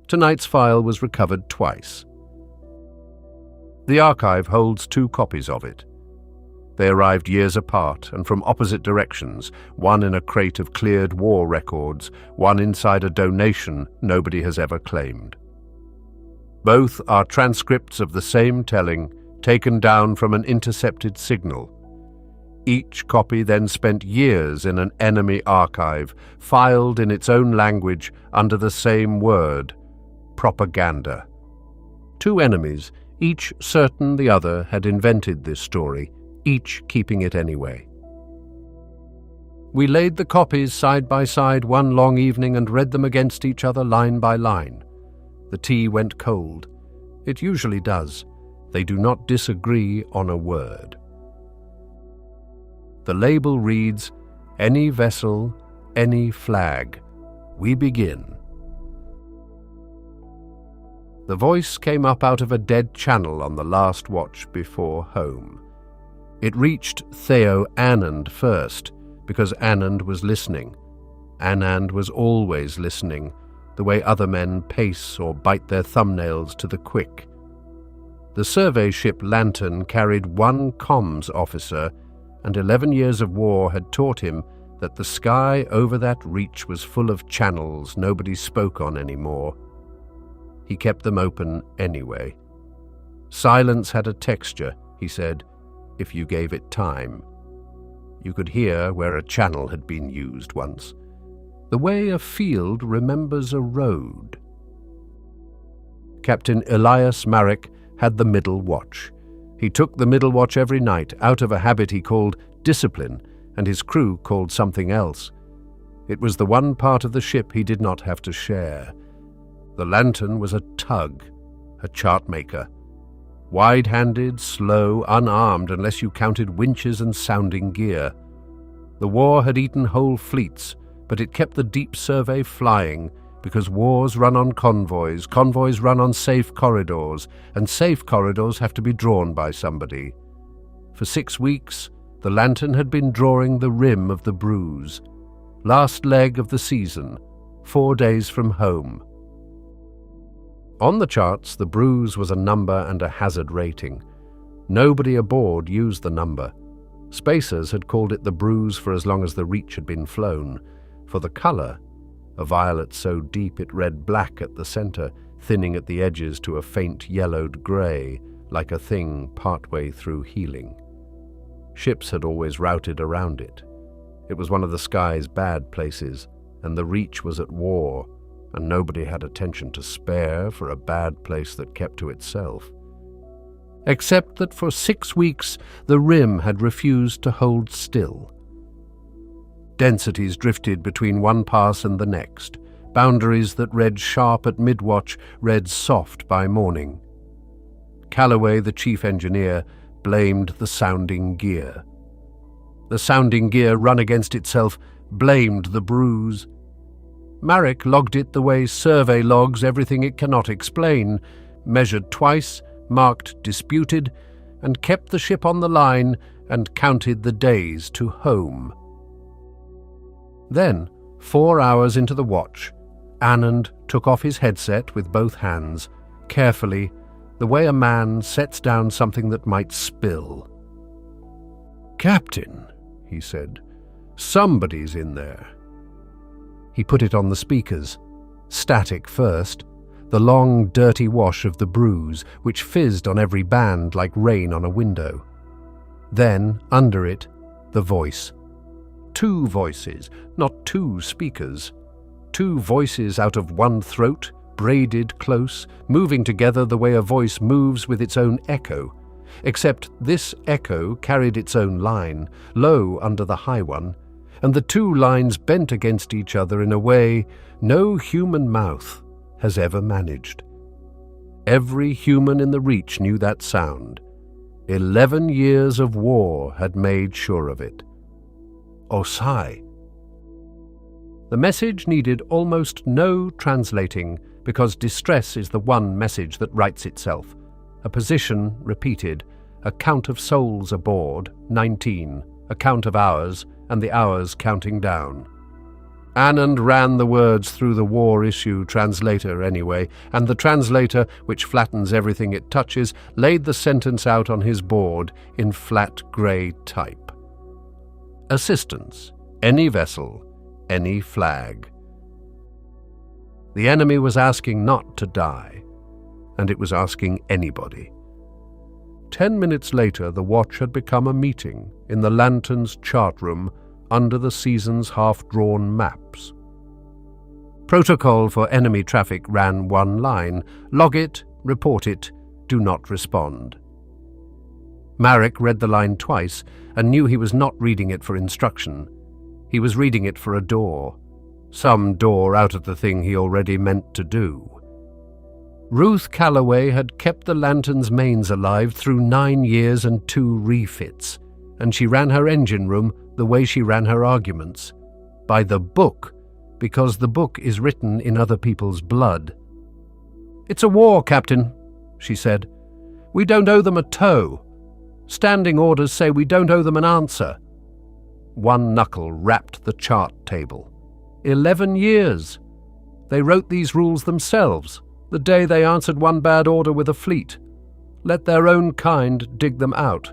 Tonight's file was recovered twice. The archive holds 2 copies of it. They arrived years apart and from opposite directions, one in a crate of cleared war records, one inside a donation nobody has ever claimed. Both are transcripts of the same telling, taken down from an intercepted signal. Each copy then spent years in an enemy archive, filed in its own language under the same word, propaganda. 2 enemies, each certain the other had invented this story, each keeping it anyway. We laid the copies side by side one long evening and read them against each other line by line. The tea went cold. It usually does. They do not disagree on a word. The label reads, "Any vessel, any flag. We begin." The voice came up out of a dead channel on the last watch before home. It reached Theo Anand first, because Anand was listening. Anand was always listening, the way other men pace or bite their thumbnails to the quick. The survey ship Lantern carried 1 comms officer, and 11 years of war had taught him that the sky over that reach was full of channels nobody spoke on anymore. He kept them open anyway. Silence had a texture, he said, if you gave it time. You could hear where a channel had been used once, the way a field remembers a road. Captain Elias Marek had the middle watch. He took the middle watch every night out of a habit he called discipline, and his crew called something else. It was the one part of the ship he did not have to share. The Lantern was a tug, a chartmaker. Wide-handed, slow, unarmed unless you counted winches and sounding gear. The war had eaten whole fleets, but it kept the deep survey flying, because wars run on convoys, convoys run on safe corridors, and safe corridors have to be drawn by somebody. For 6 weeks, the Lantern had been drawing the rim of the Bruise. Last leg of the season, 4 days from home. On the charts, the Bruise was a number and a hazard rating. Nobody aboard used the number. Spacers had called it the Bruise for as long as the Reach had been flown. For the colour, a violet so deep it read black at the centre, thinning at the edges to a faint yellowed grey, like a thing partway through healing. Ships had always routed around it. It was one of the sky's bad places, and the Reach was at war, and nobody had attention to spare for a bad place that kept to itself. Except that for 6 weeks the rim had refused to hold still. Densities drifted between one pass and the next. Boundaries that read sharp at mid-watch read soft by morning. Calloway, the chief engineer, blamed the sounding gear. The sounding gear, run against itself, blamed the Bruise. Marek logged it the way survey logs everything it cannot explain, measured twice, marked disputed, and kept the ship on the line and counted the days to home. Then, 4 hours into the watch, Anand took off his headset with both hands, carefully, the way a man sets down something that might spill. "Captain," he said, "somebody's in there." He put it on the speakers. Static first, the long, dirty wash of the Bruise, which fizzed on every band like rain on a window. Then, under it, the voice. 2 voices, not 2 speakers. 2 voices out of one throat, braided close, moving together the way a voice moves with its own echo, except this echo carried its own line, low under the high one, and the 2 lines bent against each other in a way no human mouth has ever managed. Every human in the Reach knew that sound. 11 years of war had made sure of it. Osai. The message needed almost no translating, because distress is the one message that writes itself. A position repeated, a count of souls aboard, 19, a count of hours, and the hours counting down. Anand ran the words through the war issue translator anyway, and the translator, which flattens everything it touches, laid the sentence out on his board in flat grey type. Assistance. Any vessel. Any flag. The enemy was asking not to die, and it was asking anybody. 10 minutes later, the watch had become a meeting in the Lantern's chart room under the season's half-drawn maps. Protocol for enemy traffic ran one line: log it, report it, do not respond. Marek read the line twice and knew he was not reading it for instruction. He was reading it for a door. Some door out of the thing he already meant to do. Ruth Calloway had kept the Lantern's mains alive through 9 years and 2 refits, and she ran her engine room the way she ran her arguments. By the book, because the book is written in other people's blood. "It's a war, Captain," she said. "We don't owe them a toe. Standing orders say we don't owe them an answer." One knuckle rapped the chart table. 11 years. They wrote these rules themselves, the day they answered one bad order with a fleet. Let their own kind dig them out.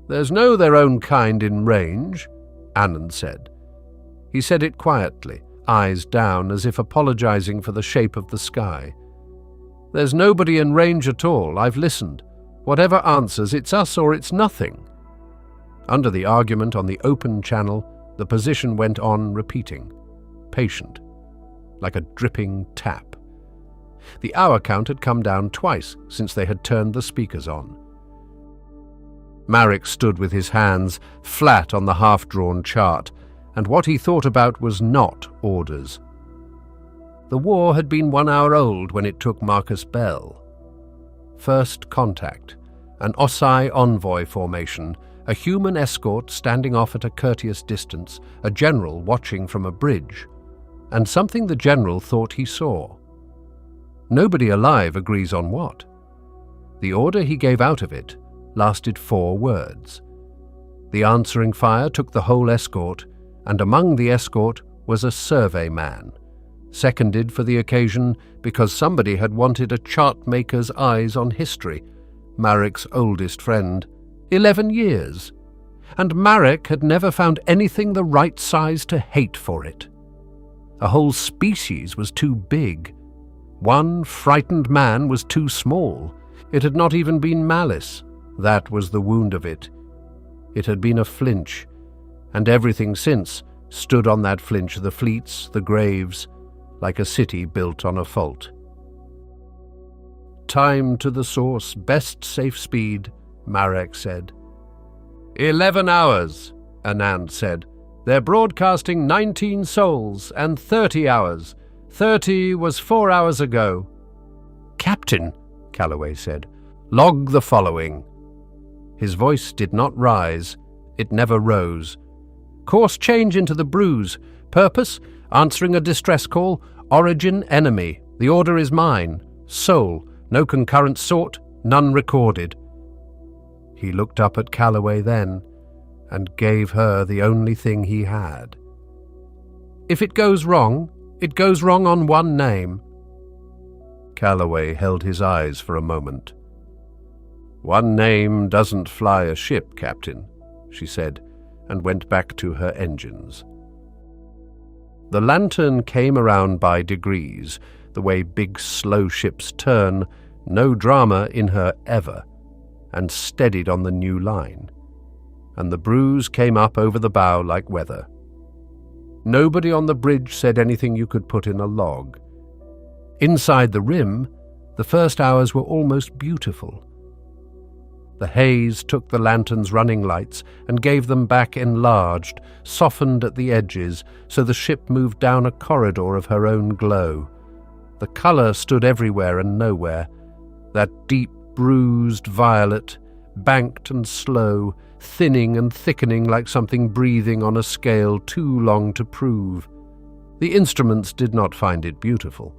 "There's no their own kind in range," Anand said. He said it quietly, eyes down, as if apologizing for the shape of the sky. "There's nobody in range at all. I've listened. Whatever answers, it's us or it's nothing." Under the argument on the open channel, the position went on repeating, patient, like a dripping tap. The hour count had come down twice since they had turned the speakers on. Marek stood with his hands flat on the half-drawn chart, and what he thought about was not orders. The war had been 1 hour old when it took Marcus Bell. First contact, an Osai envoy formation, a human escort standing off at a courteous distance, a general watching from a bridge, and something the general thought he saw. Nobody alive agrees on what. The order he gave out of it lasted 4 words. The answering fire took the whole escort, and among the escort was a survey man, seconded for the occasion because somebody had wanted a chart-maker's eyes on history, Marek's oldest friend. 11 years. And Marek had never found anything the right size to hate for it. A whole species was too big. One frightened man was too small. It had not even been malice. That was the wound of it. It had been a flinch, and everything since stood on that flinch, the fleets, the graves, like a city built on a fault. "Time to the source, best safe speed," Marek said. 11 hours, Anand said. "They're broadcasting 19 sols and 30 hours. 30 was 4 hours ago." "Captain," Calloway said, "log the following." His voice did not rise. It never rose. "Course change into the Bruise. Purpose, answering a distress call. Origin, enemy. The order is mine. Sol, no concurrent sort, none recorded." He looked up at Calloway then, and gave her the only thing he had. "If it goes wrong, it goes wrong on one name." Calloway held his eyes for a moment. "One name doesn't fly a ship, Captain," she said, and went back to her engines. The Lantern came around by degrees, the way big slow ships turn, no drama in her ever, and steadied on the new line. And the Bruise came up over the bow like weather. Nobody on the bridge said anything you could put in a log. Inside the rim, the first hours were almost beautiful. The haze took the Lantern's running lights and gave them back enlarged, softened at the edges, so the ship moved down a corridor of her own glow. The colour stood everywhere and nowhere, that deep bruised violet, banked and slow, thinning and thickening like something breathing on a scale too long to prove. The instruments did not find it beautiful.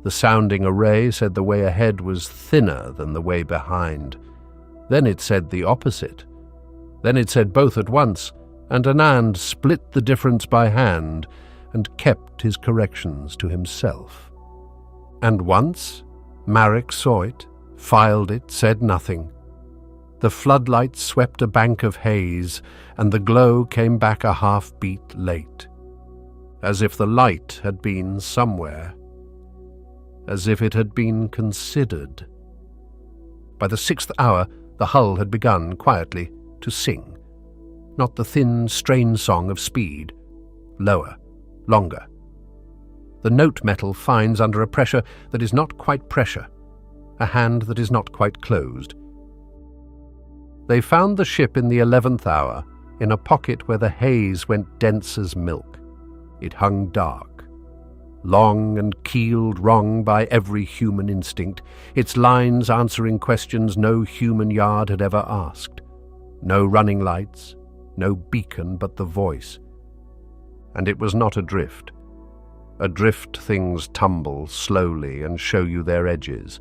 The sounding array said the way ahead was thinner than the way behind. Then it said the opposite. Then it said both at once, and Anand split the difference by hand, and kept his corrections to himself. And once Marek saw it, filed it, said nothing. The floodlights swept a bank of haze, and the glow came back a half-beat late, as if the light had been somewhere, as if it had been considered. By the 6th hour, the hull had begun quietly to sing, not the thin strain song of speed, lower, longer. The note metal finds under a pressure that is not quite pressure, a hand that is not quite closed. They found the ship in the 11th hour, in a pocket where the haze went dense as milk. It hung dark, long and keeled wrong by every human instinct, its lines answering questions no human yard had ever asked. No running lights, no beacon but the voice. And it was not adrift. Adrift things tumble slowly and show you their edges.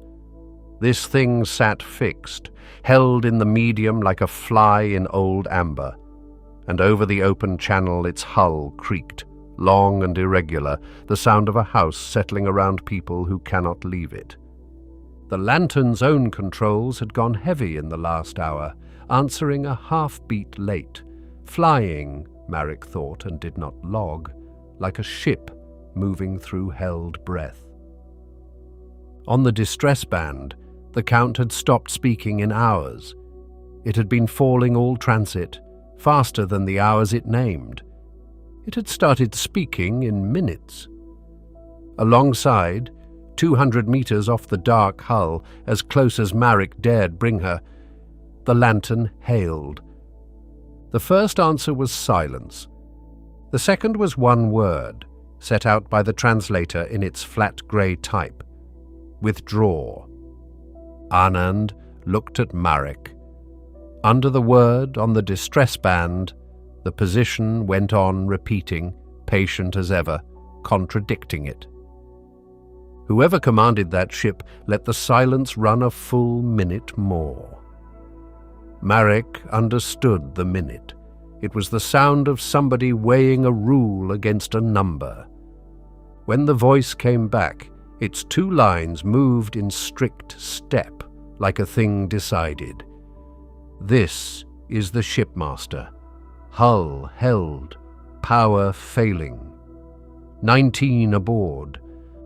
This thing sat fixed, held in the medium like a fly in old amber, and over the open channel its hull creaked, long and irregular, the sound of a house settling around people who cannot leave it. The lantern's own controls had gone heavy in the last hour, answering a half-beat late, flying, Marek thought and did not log, like a ship moving through held breath. On the distress band, the Count had stopped speaking in hours. It had been falling all transit, faster than the hours it named. It had started speaking in minutes. Alongside, 200 meters off the dark hull, as close as Marek dared bring her, the lantern hailed. The first answer was silence. The second was one word, set out by the translator in its flat grey type: withdraw. Anand looked at Marek. Under the word on the distress band, the position went on repeating, patient as ever, contradicting it. Whoever commanded that ship let the silence run a full minute more. Marek understood the minute. It was the sound of somebody weighing a rule against a number. When the voice came back, its two lines moved in strict step, like a thing decided. This is the shipmaster. Hull held, power failing. 19 aboard.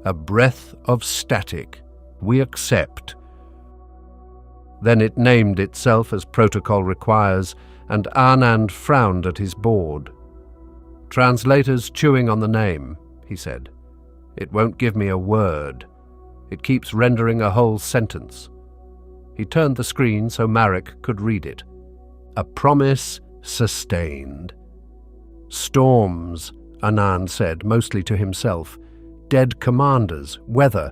A breath of static. We accept. Then it named itself as protocol requires, and Anand frowned at his board. Translator's chewing on the name, he said. It won't give me a word. It keeps rendering a whole sentence. He turned the screen so Marek could read it. A promise sustained. Storms, Anand said, mostly to himself. Dead commanders, weather.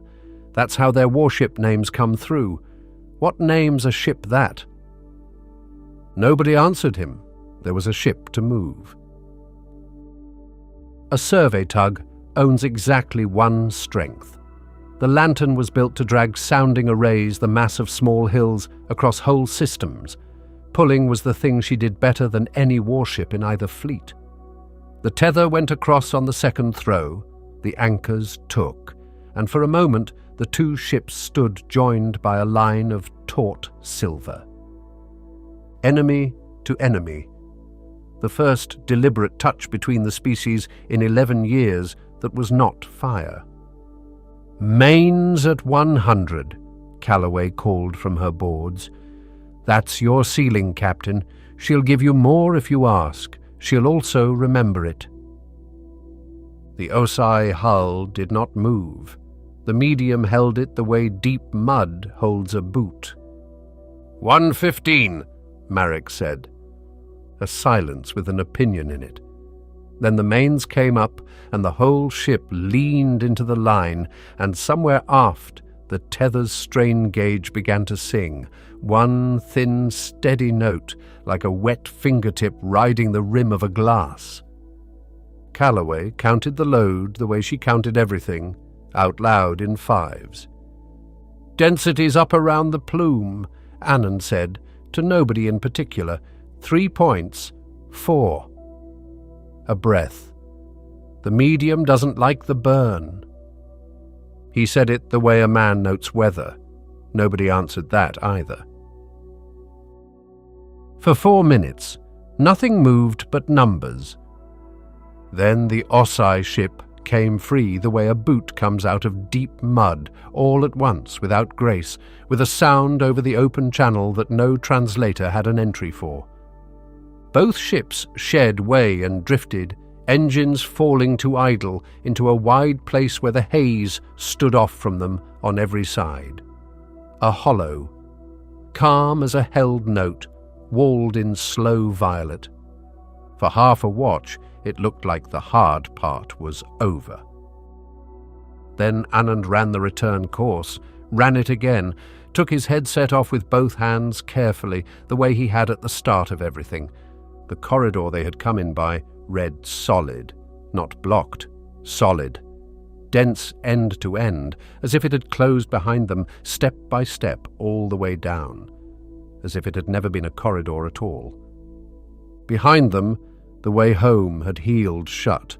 That's how their warship names come through. What names a ship that? Nobody answered him. There was a ship to move. A survey tug owns exactly one strength. The lantern was built to drag sounding arrays, the mass of small hills, across whole systems. Pulling was the thing she did better than any warship in either fleet. The tether went across on the second throw, the anchors took, and for a moment the two ships stood joined by a line of taut silver. Enemy to enemy. The first deliberate touch between the species in 11 years that was not fire. Mains at 100, Calloway called from her boards. That's your ceiling, Captain. She'll give you more if you ask. She'll also remember it. The Osai hull did not move. The medium held it the way deep mud holds a boot. 115, Marek said. A silence with an opinion in it. Then the mains came up, and the whole ship leaned into the line, and somewhere aft the tether's strain gauge began to sing, one thin, steady note, like a wet fingertip riding the rim of a glass. Calloway counted the load the way she counted everything, out loud in fives. Density's up around the plume, Anand said, to nobody in particular. 3 points. 4. A breath. The medium doesn't like the burn." He said it the way a man notes weather. Nobody answered that either. For 4 minutes, nothing moved but numbers. Then the Osai ship came free the way a boot comes out of deep mud, all at once, without grace, with a sound over the open channel that no translator had an entry for. Both ships shed way and drifted, engines falling to idle into a wide place where the haze stood off from them on every side. A hollow, calm as a held note, walled in slow violet. For half a watch, it looked like the hard part was over. Then Anand ran the return course, ran it again, took his headset off with both hands carefully, the way he had at the start of everything. The corridor they had come in by read solid, not blocked, solid, dense end to end, as if it had closed behind them step by step all the way down, as if it had never been a corridor at all. Behind them, the way home had healed shut.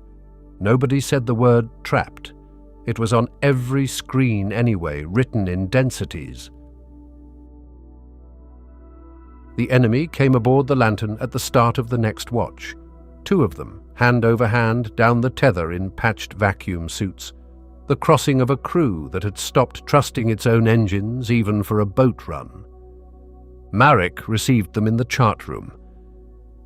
Nobody said the word trapped. It was on every screen anyway, written in densities. The enemy came aboard the lantern at the start of the next watch. 2 of them, hand over hand, down the tether in patched vacuum suits. The crossing of a crew that had stopped trusting its own engines even for a boat run. Marek received them in the chart room,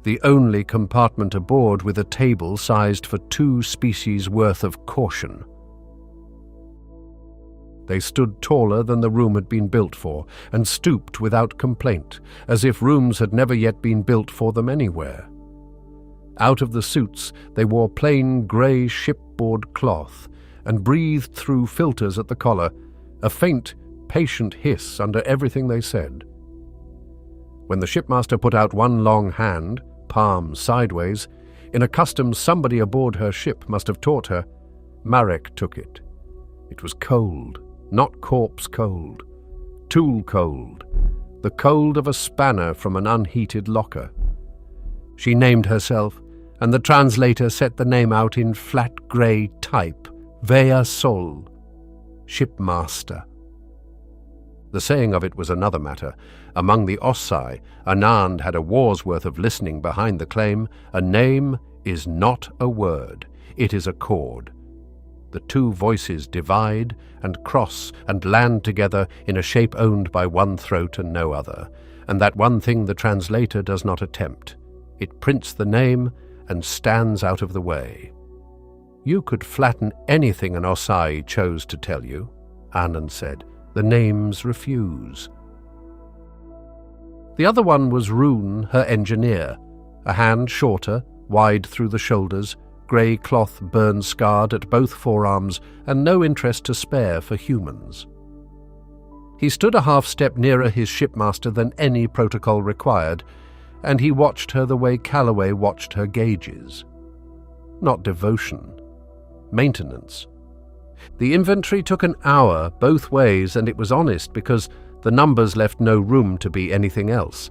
the only compartment aboard with a table sized for 2 species worth of caution. They stood taller than the room had been built for, and stooped without complaint, as if rooms had never yet been built for them anywhere. Out of the suits, they wore plain grey shipboard cloth, and breathed through filters at the collar, a faint, patient hiss under everything they said. When the shipmaster put out one long hand, palm sideways, in a custom somebody aboard her ship must have taught her, Marek took it. It was cold, not corpse cold, tool cold, the cold of a spanner from an unheated locker. She named herself, and the translator set the name out in flat grey type, Vea Sol, shipmaster. The saying of it was another matter. Among the Osai, Anand had a war's worth of listening behind the claim, a name is not a word, it is a chord. The 2 voices divide and cross and land together in a shape owned by one throat and no other, and that one thing the translator does not attempt. It prints the name and stands out of the way. You could flatten anything an Osai chose to tell you, Anand said. The names refuse. The other one was Rune, her engineer, a hand shorter, wide through the shoulders, grey cloth burn-scarred at both forearms, and no interest to spare for humans. He stood a half-step nearer his shipmaster than any protocol required, and he watched her the way Calloway watched her gauges. Not devotion. Maintenance. The inventory took an hour both ways, and it was honest because the numbers left no room to be anything else.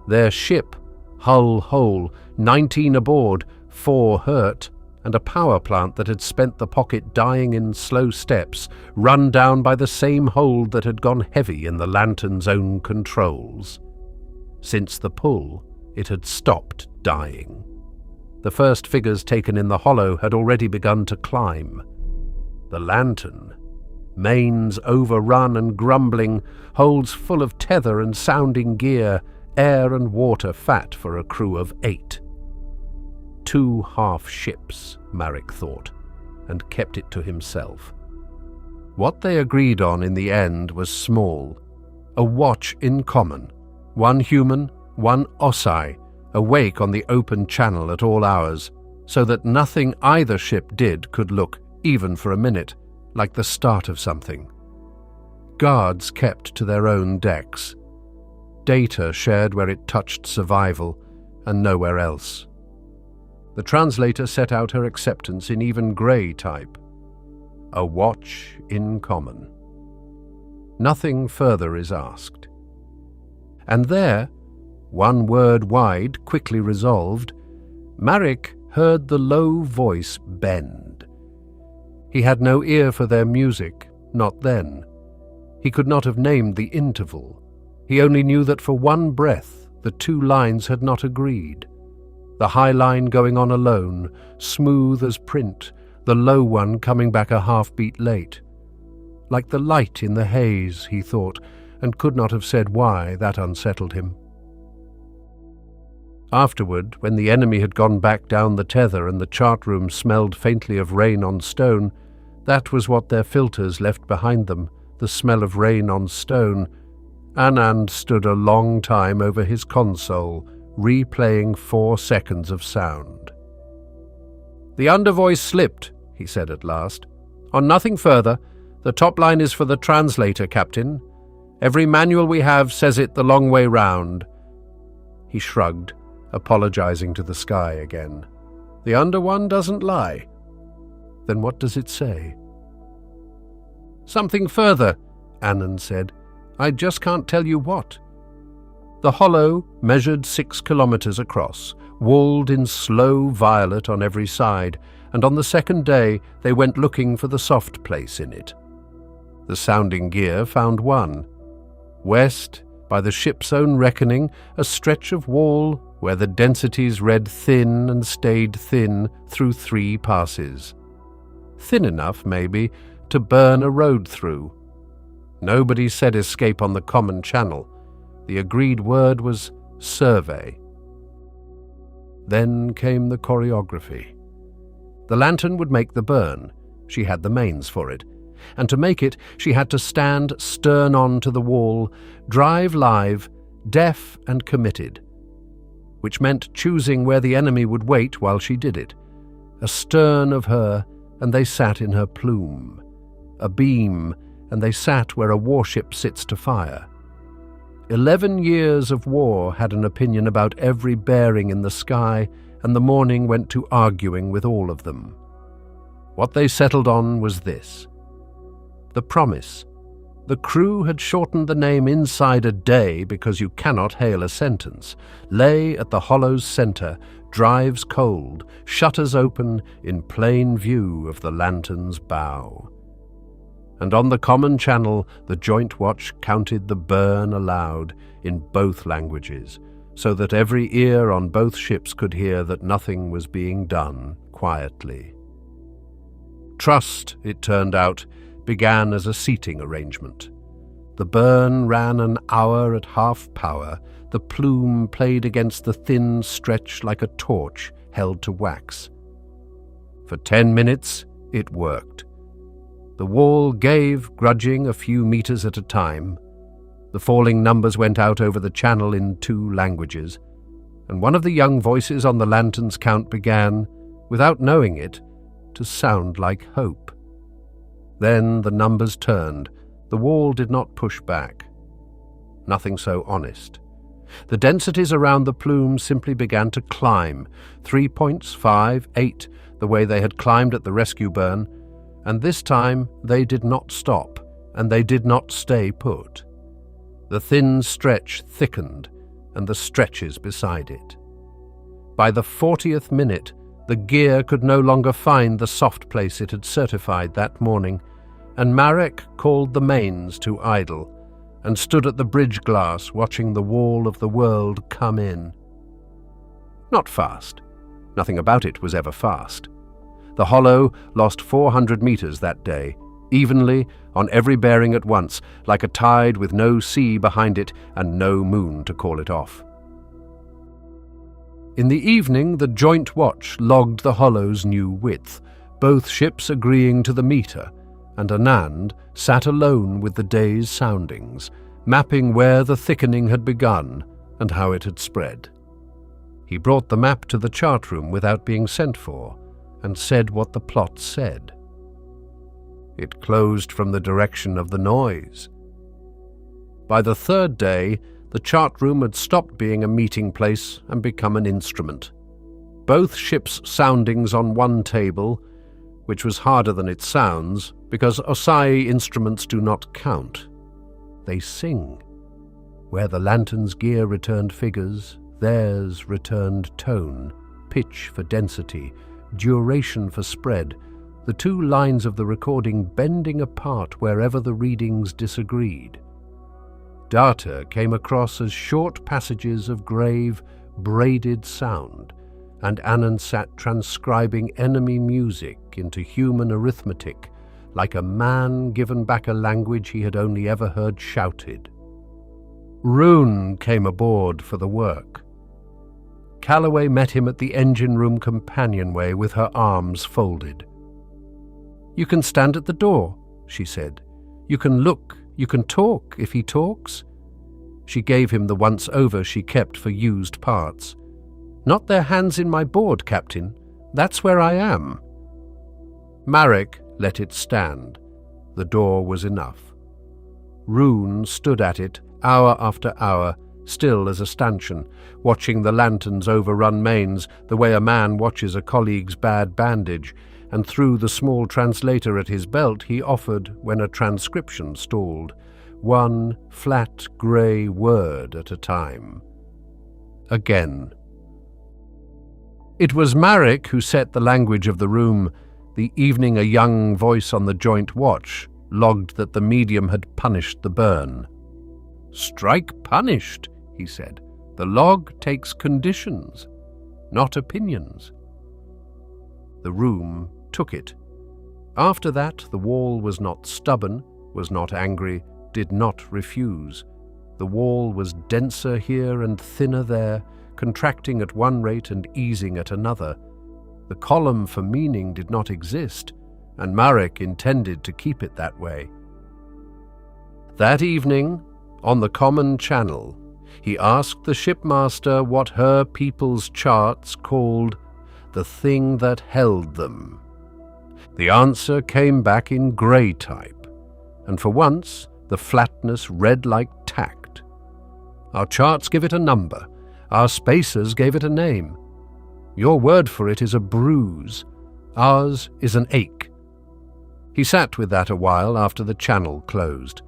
Their ship, hull whole, 19 aboard, 4 hurt, and a power plant that had spent the pocket dying in slow steps, run down by the same hold that had gone heavy in the lantern's own controls. Since the pull, it had stopped dying. The first figures taken in the hollow had already begun to climb. The lantern, mains overrun and grumbling, holds full of tether and sounding gear, air and water fat for a crew of 8. 2 half ships, Marek thought, and kept it to himself. What they agreed on in the end was small, a watch in common, 1 human, 1 Osai, awake on the open channel at all hours, so that nothing either ship did could look, even for a minute, like the start of something. Guards kept to their own decks. Data shared where it touched survival, and nowhere else. The translator set out her acceptance in even grey type. A watch in common. Nothing further is asked. And there, 1 word wide, quickly resolved, Marek heard the low voice bend. He had no ear for their music, not then. He could not have named the interval. He only knew that for one breath the two lines had not agreed. The high line going on alone, smooth as print, the low one coming back a half-beat late. Like the light in the haze, he thought, and could not have said why. That unsettled him. Afterward, when the enemy had gone back down the tether and the chart room smelled faintly of rain on stone, that was what their filters left behind them, the smell of rain on stone. Anand stood a long time over his console, replaying 4 seconds of sound. "The undervoice slipped," he said at last. "On nothing further. The top line is for the translator, Captain. Every manual we have says it the long way round." He shrugged, apologizing to the sky again. "The under one doesn't lie." "Then what does it say?" "Something further," Anand said. "I just can't tell you what." The hollow measured 6 kilometers across, walled in slow violet on every side, and on the second day they went looking for the soft place in it. The sounding gear found one. West, by the ship's own reckoning, a stretch of wall where the densities read thin and stayed thin through 3 passes. Thin enough, maybe, to burn a road through. Nobody said escape on the common channel. The agreed word was survey. Then came the choreography. The lantern would make the burn. She had the mains for it. And to make it, she had to stand stern on to the wall, drive live, deaf and committed, which meant choosing where the enemy would wait while she did it. Astern of her, and they sat in her plume. Abeam, and they sat where a warship sits to fire. 11 years of war had an opinion about every bearing in the sky, and the morning went to arguing with all of them. What they settled on was this: the promise. The crew had shortened the name inside a day because you cannot hail a sentence. Lay at the hollow's center, drives cold, shutters open, in plain view of the lantern's bow. And on the common channel the joint watch counted the burn aloud in both languages, so that every ear on both ships could hear that nothing was being done quietly. Trust, it turned out, began as a seating arrangement. The burn ran an hour at half power. The plume played against the thin stretch like a torch held to wax. For 10 minutes it worked. The wall gave, grudging a few meters at a time. The falling numbers went out over the channel in 2 languages, and one of the young voices on the lantern's count began, without knowing it, to sound like hope. Then the numbers turned. The wall did not push back. Nothing so honest. The densities around the plume simply began to climb, 3 points, 5, 8, the way they had climbed at the rescue burn, and this time they did not stop, and they did not stay put. The thin stretch thickened, and the stretches beside it. By the 40th minute, the gear could no longer find the soft place it had certified that morning, and Marek called the mains to idle, and stood at the bridge glass watching the wall of the world come in. Not fast. Nothing about it was ever fast. The hollow lost 400 meters that day, evenly, on every bearing at once, like a tide with no sea behind it and no moon to call it off. In the evening, the joint watch logged the hollow's new width, both ships agreeing to the meter, and Anand sat alone with the day's soundings, mapping where the thickening had begun and how it had spread. He brought the map to the chart room without being sent for, and said what the plot said. It closed from the direction of the noise. By the 3rd day, the chart room had stopped being a meeting place and become an instrument. Both ships' soundings on one table, which was harder than it sounds, because Osai instruments do not count. They sing. Where the lantern's gear returned figures, theirs returned tone, pitch for density, duration for spread, the two lines of the recording bending apart wherever the readings disagreed. Data came across as short passages of grave, braided sound, and Anand sat transcribing enemy music into human arithmetic, like a man given back a language he had only ever heard shouted. Rune came aboard for the work. Calloway met him at the engine room companionway with her arms folded. "You can stand at the door," she said. "You can look, you can talk if he talks." She gave him the once-over she kept for used parts. "Not their hands in my board, Captain. That's where I am." Marek let it stand. The door was enough. Rune stood at it, hour after hour, still as a stanchion, watching the lanterns overrun mains the way a man watches a colleague's bad bandage, and through the small translator at his belt he offered, when a transcription stalled, one flat grey word at a time. Again. It was Marek who set the language of the room. The evening a young voice on the joint watch logged that the medium had punished the burn. "Strike punished," he said. "The log takes conditions, not opinions." The room took it. After that, the wall was not stubborn, was not angry, did not refuse. The wall was denser here and thinner there, contracting at one rate and easing at another. The column for meaning did not exist, and Marek intended to keep it that way. That evening, on the common channel, he asked the shipmaster what her people's charts called the thing that held them. The answer came back in grey type, and for once the flatness read like tact. Our charts give it a number, our spacers gave it a name. Your word for it is a bruise, ours is an ache. He sat with that a while after the channel closed.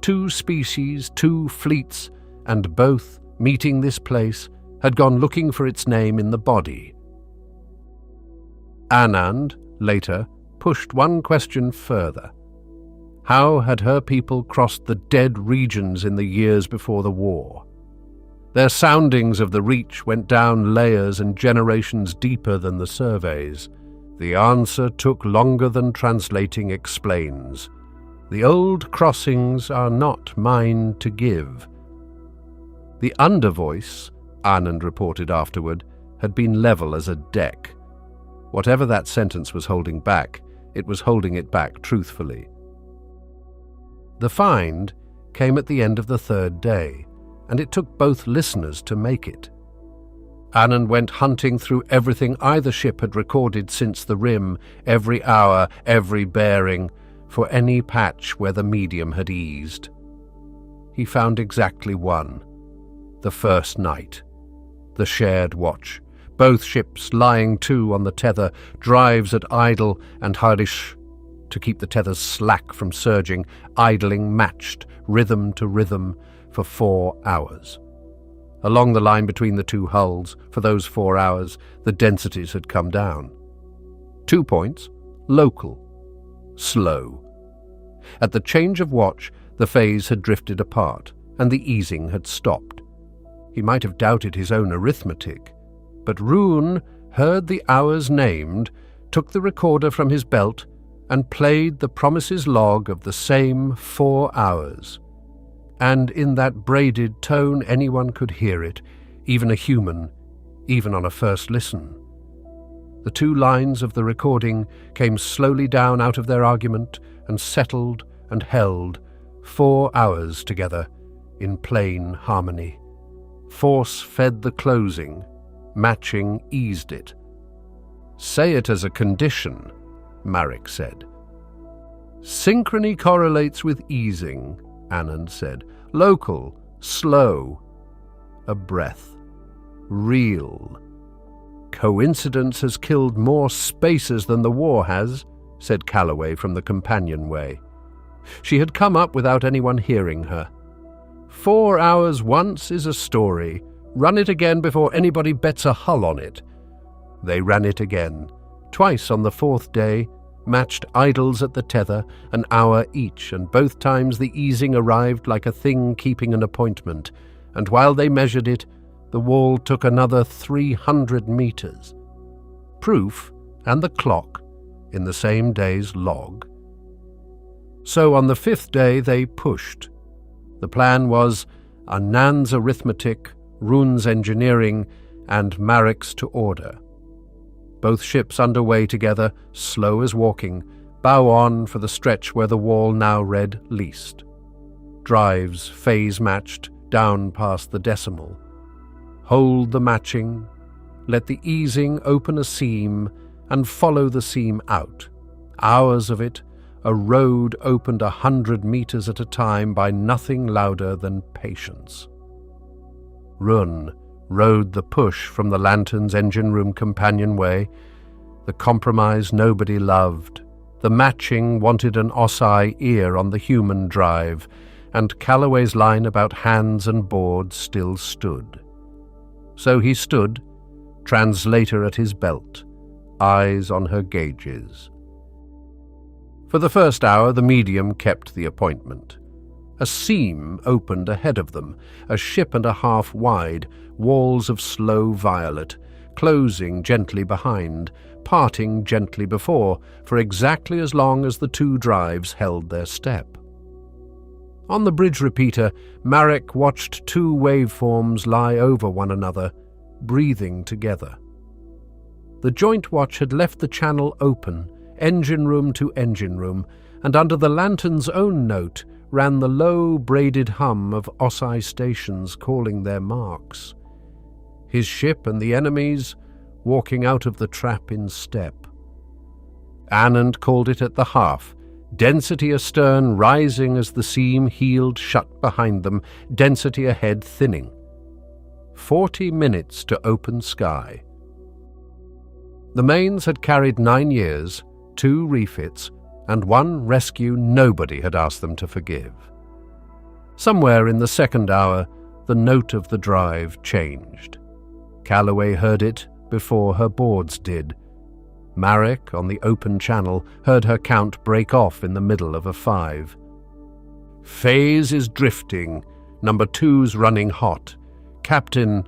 Two species, two fleets, and both, meeting this place, had gone looking for its name in the body. Anand, later, pushed one question further. How had her people crossed the dead regions in the years before the war? Their soundings of the reach went down layers and generations deeper than the surveys. The answer took longer than translating explains. The old crossings are not mine to give. The undervoice, Anand reported afterward, had been level as a deck. Whatever that sentence was holding back, it was holding it back truthfully. The find came at the end of the third day, and it took both listeners to make it. Anand went hunting through everything either ship had recorded since the rim, every hour, every bearing, for any patch where the medium had eased. He found exactly one. The first night. The shared watch. Both ships lying to on the tether, drives at idle and harish, to keep the tethers slack from surging, idling matched, rhythm to rhythm, for 4 hours. Along the line between the two hulls, for those 4 hours, the densities had come down. 2 points, local, slow. At the change of watch, the phase had drifted apart, and the easing had stopped. He might have doubted his own arithmetic, but Rune heard the hours named, took the recorder from his belt, and played the promises log of the same 4 hours. And in that braided tone anyone could hear it, even a human, even on a first listen. The 2 lines of the recording came slowly down out of their argument and settled and held 4 hours together in plain harmony. Force fed the closing, matching eased it. "Say it as a condition," Marek said. "Synchrony correlates with easing," Anand said. "Local, slow, a breath, real. Coincidence has killed more spacers than the war has," said Calloway from the companionway. She had come up without anyone hearing her. 4 hours once is a story. Run it again before anybody bets a hull on it. They ran it again, twice on the fourth day, matched idles at the tether, an hour each, and both times the easing arrived like a thing keeping an appointment, and while they measured it, the wall took another 300 meters. Proof, and the clock, in the same day's log. So on the fifth day they pushed. The plan was Anand's arithmetic, Rune's engineering, and Marek's to order. Both ships under way together, slow as walking, bow on for the stretch where the wall now read least. Drives phase-matched down past the decimal. Hold the matching, let the easing open a seam and follow the seam out. Hours of it, a road opened 100 meters at a time by nothing louder than patience. Rune rode the push from the Lantern's engine room companionway. The compromise nobody loved. The matching wanted an Osai ear on the human drive, and Calloway's line about hands and boards still stood. So he stood, translator at his belt, eyes on her gauges. For the first hour, the medium kept the appointment. A seam opened ahead of them, a ship and a half wide, walls of slow violet, closing gently behind, parting gently before, for exactly as long as the two drives held their step. On the bridge repeater, Marek watched two waveforms lie over one another, breathing together. The joint watch had left the channel open, engine room to engine room, and under the Lantern's own note ran the low, braided hum of Osai stations calling their marks. His ship and the enemy's walking out of the trap in step. Anand called it at the half, density astern rising as the seam heeled shut behind them, density ahead thinning. 40 minutes to open sky. The mains had carried 9 years, 2 refits, and 1 rescue nobody had asked them to forgive. Somewhere in the second hour, the note of the drive changed. Calloway heard it before her boards did. Marek, on the open channel, heard her count break off in the middle of a 5. Phase is drifting. Number 2's running hot. Captain...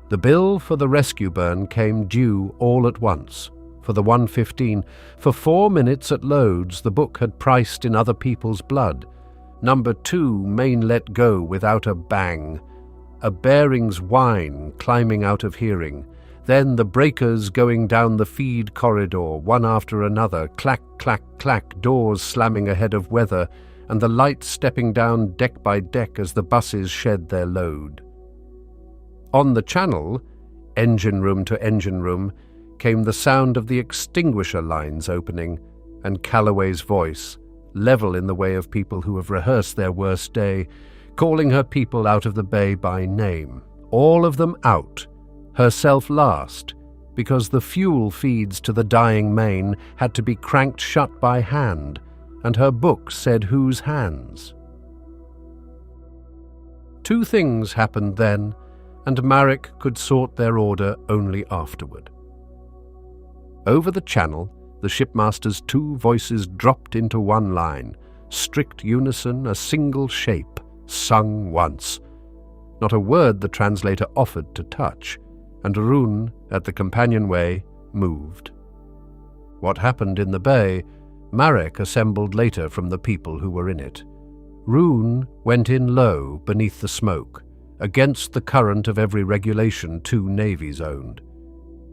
The bill for the rescue burn came due all at once. For the 1:15, for 4 minutes at loads, the book had priced in other people's blood. Number 2 main let go without a bang. A bearings whine climbing out of hearing. Then the breakers going down the feed corridor, one after another, clack, clack, clack, doors slamming ahead of weather, and the lights stepping down deck by deck as the buses shed their load. On the channel, engine room to engine room, came the sound of the extinguisher lines opening, and Calloway's voice, level in the way of people who have rehearsed their worst day, calling her people out of the bay by name. All of them out, herself last, because the fuel feeds to the dying main had to be cranked shut by hand, and her book said whose hands. 2 things happened then, and Marek could sort their order only afterward. Over the channel, the shipmaster's 2 voices dropped into one line, strict unison, a single shape, sung once. Not a word the translator offered to touch, and Rune, at the companionway, moved. What happened in the bay, Marek assembled later from the people who were in it. Rune went in low beneath the smoke, against the current of every regulation 2 navies owned.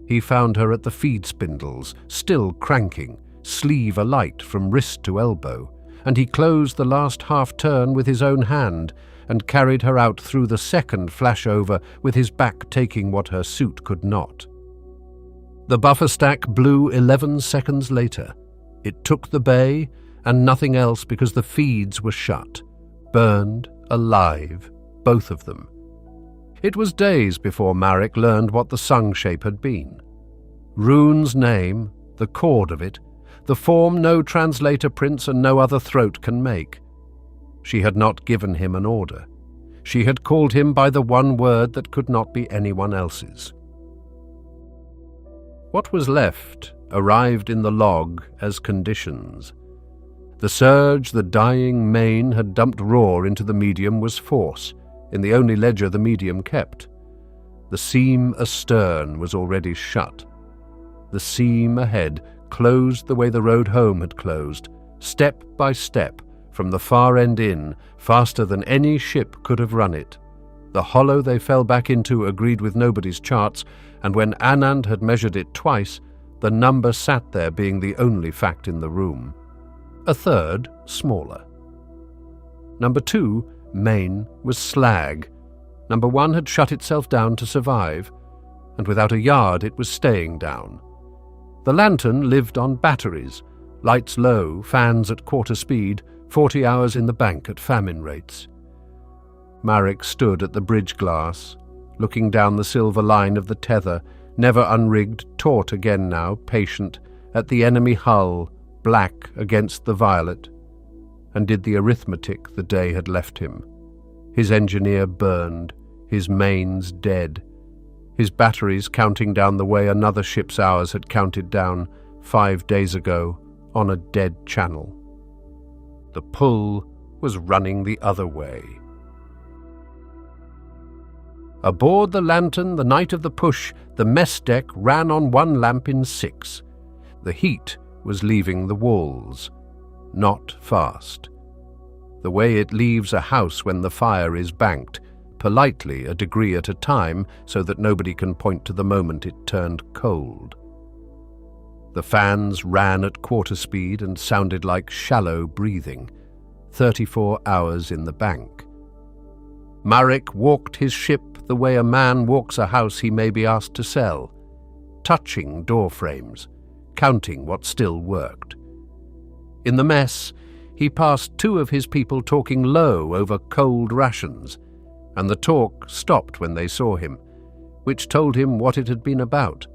He found her at the feed spindles, still cranking, sleeve alight from wrist to elbow, and he closed the last half-turn with his own hand and carried her out through the second flashover with his back taking what her suit could not. The buffer stack blew 11 seconds later. It took the bay and nothing else because the feeds were shut, burned, alive, both of them. It was days before Marek learned what the sung shape had been. Rune's name, the chord of it, the form no translator prints and no other throat can make. She had not given him an order. She had called him by the one word that could not be anyone else's. What was left arrived in the log as conditions. The surge the dying main had dumped raw into the medium was force, in the only ledger the medium kept. The seam astern was already shut. The seam ahead closed the way the road home had closed, step by step, from the far end in, faster than any ship could have run it. The hollow they fell back into agreed with nobody's charts, and when Anand had measured it twice, the number sat there being the only fact in the room. A third, smaller. Number 2, main, was slag. Number 1 had shut itself down to survive, and without a yard it was staying down. The lantern lived on batteries, lights low, fans at quarter speed, 40 hours in the bank at famine rates. Marek stood at the bridge glass, looking down the silver line of the tether, never unrigged, taut again now, patient, at the enemy hull, black against the violet, and did the arithmetic the day had left him. His engineer burned, his mains dead, his batteries counting down the way another ship's hours had counted down 5 days ago on a dead channel. The pull was running the other way. Aboard the lantern, the night of the push, the mess deck ran on 1 lamp in 6. The heat was leaving the walls. Not fast. The way it leaves a house when the fire is banked, politely a degree at a time so that nobody can point to the moment it turned cold. The fans ran at quarter speed and sounded like shallow breathing. 34 hours in the bank. Marek walked his ship the way a man walks a house he may be asked to sell, touching door frames, counting what still worked. In the mess, he passed 2 of his people talking low over cold rations, and the talk stopped when they saw him, which told him what it had been about.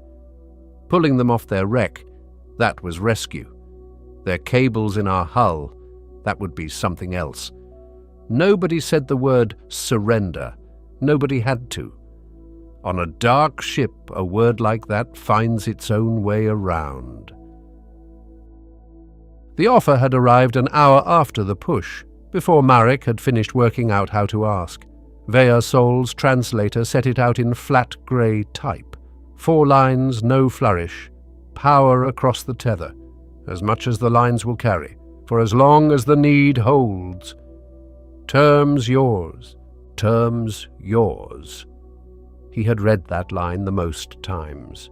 Pulling them off their wreck, that was rescue. Their cables in our hull, that would be something else. Nobody said the word surrender. Nobody had to. On a dark ship, a word like that finds its own way around. The offer had arrived an hour after the push, before Marek had finished working out how to ask. Vea Sol's translator set it out in flat grey type. 4 lines, no flourish. Power across the tether, as much as the lines will carry, for as long as the need holds. Terms yours, terms yours. He had read that line the most times.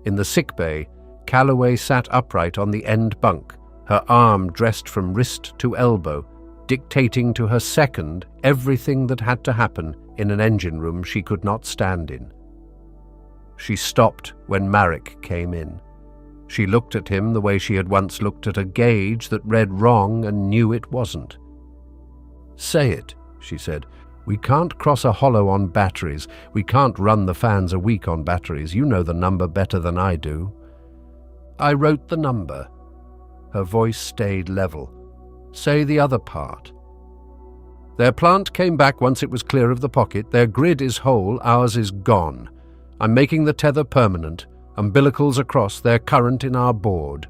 In the sickbay, Calloway sat upright on the end bunk, her arm dressed from wrist to elbow, dictating to her second everything that had to happen in an engine room she could not stand in. She stopped when Marek came in. She looked at him the way she had once looked at a gauge that read wrong and knew it wasn't. "Say it," she said. "We can't cross a hollow on batteries. We can't run the fans a week on batteries. You know the number better than I do." "I wrote the number." Her voice stayed level. "Say the other part." "Their plant came back once it was clear of the pocket. Their grid is whole, ours is gone. I'm making the tether permanent, umbilicals across, their current in our board.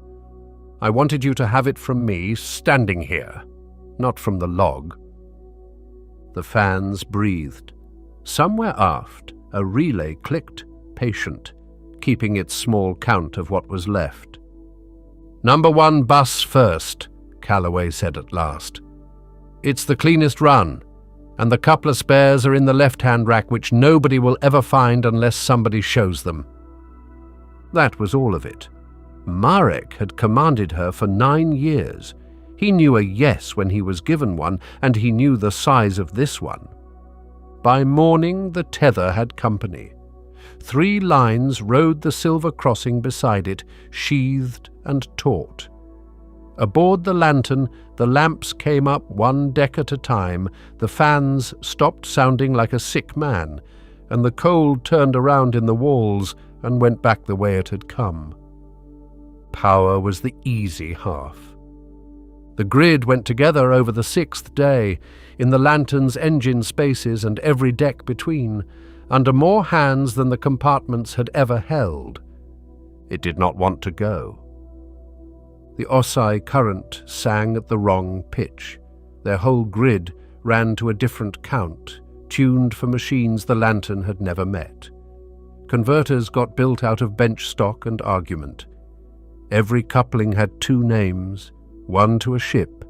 I wanted you to have it from me, standing here, not from the log." The fans breathed. Somewhere aft, a relay clicked, patient, keeping its small count of what was left. "Number 1 bus first," Calloway said at last. "It's the cleanest run, and the couple of spares are in the left-hand rack, which nobody will ever find unless somebody shows them." That was all of it. Marek had commanded her for 9 years. He knew a yes when he was given one, and he knew the size of this one. By morning the tether had company. 3 lines rode the silver crossing beside it, sheathed and taut. Aboard the lantern, the lamps came up 1 deck at a time, the fans stopped sounding like a sick man, and the cold turned around in the walls and went back the way it had come. Power was the easy half. The grid went together over the 6th day, in the lantern's engine spaces and every deck between, under more hands than the compartments had ever held. It did not want to go. The Osai current sang at the wrong pitch. Their whole grid ran to a different count, tuned for machines the lantern had never met. Converters got built out of bench stock and argument. Every coupling had two names, one to a ship,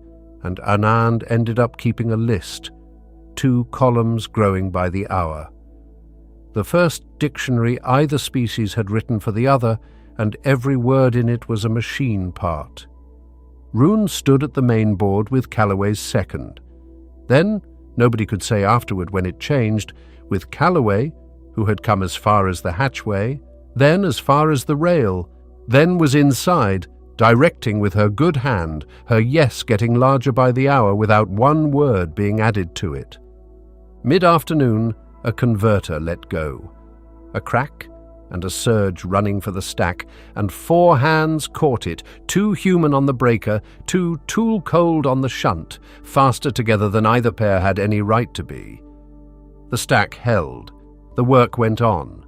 and Anand ended up keeping a list, 2 columns growing by the hour. The first dictionary either species had written for the other, and every word in it was a machine part. Rune stood at the main board with Calloway's second. Then, nobody could say afterward when it changed, with Calloway, who had come as far as the hatchway, then as far as the rail, then was inside, directing with her good hand, her yes getting larger by the hour without one word being added to it. Mid-afternoon, a converter let go. A crack and a surge running for the stack, and 4 hands caught it, 2 human on the breaker, 2 tool-cold on the shunt, faster together than either pair had any right to be. The stack held. The work went on.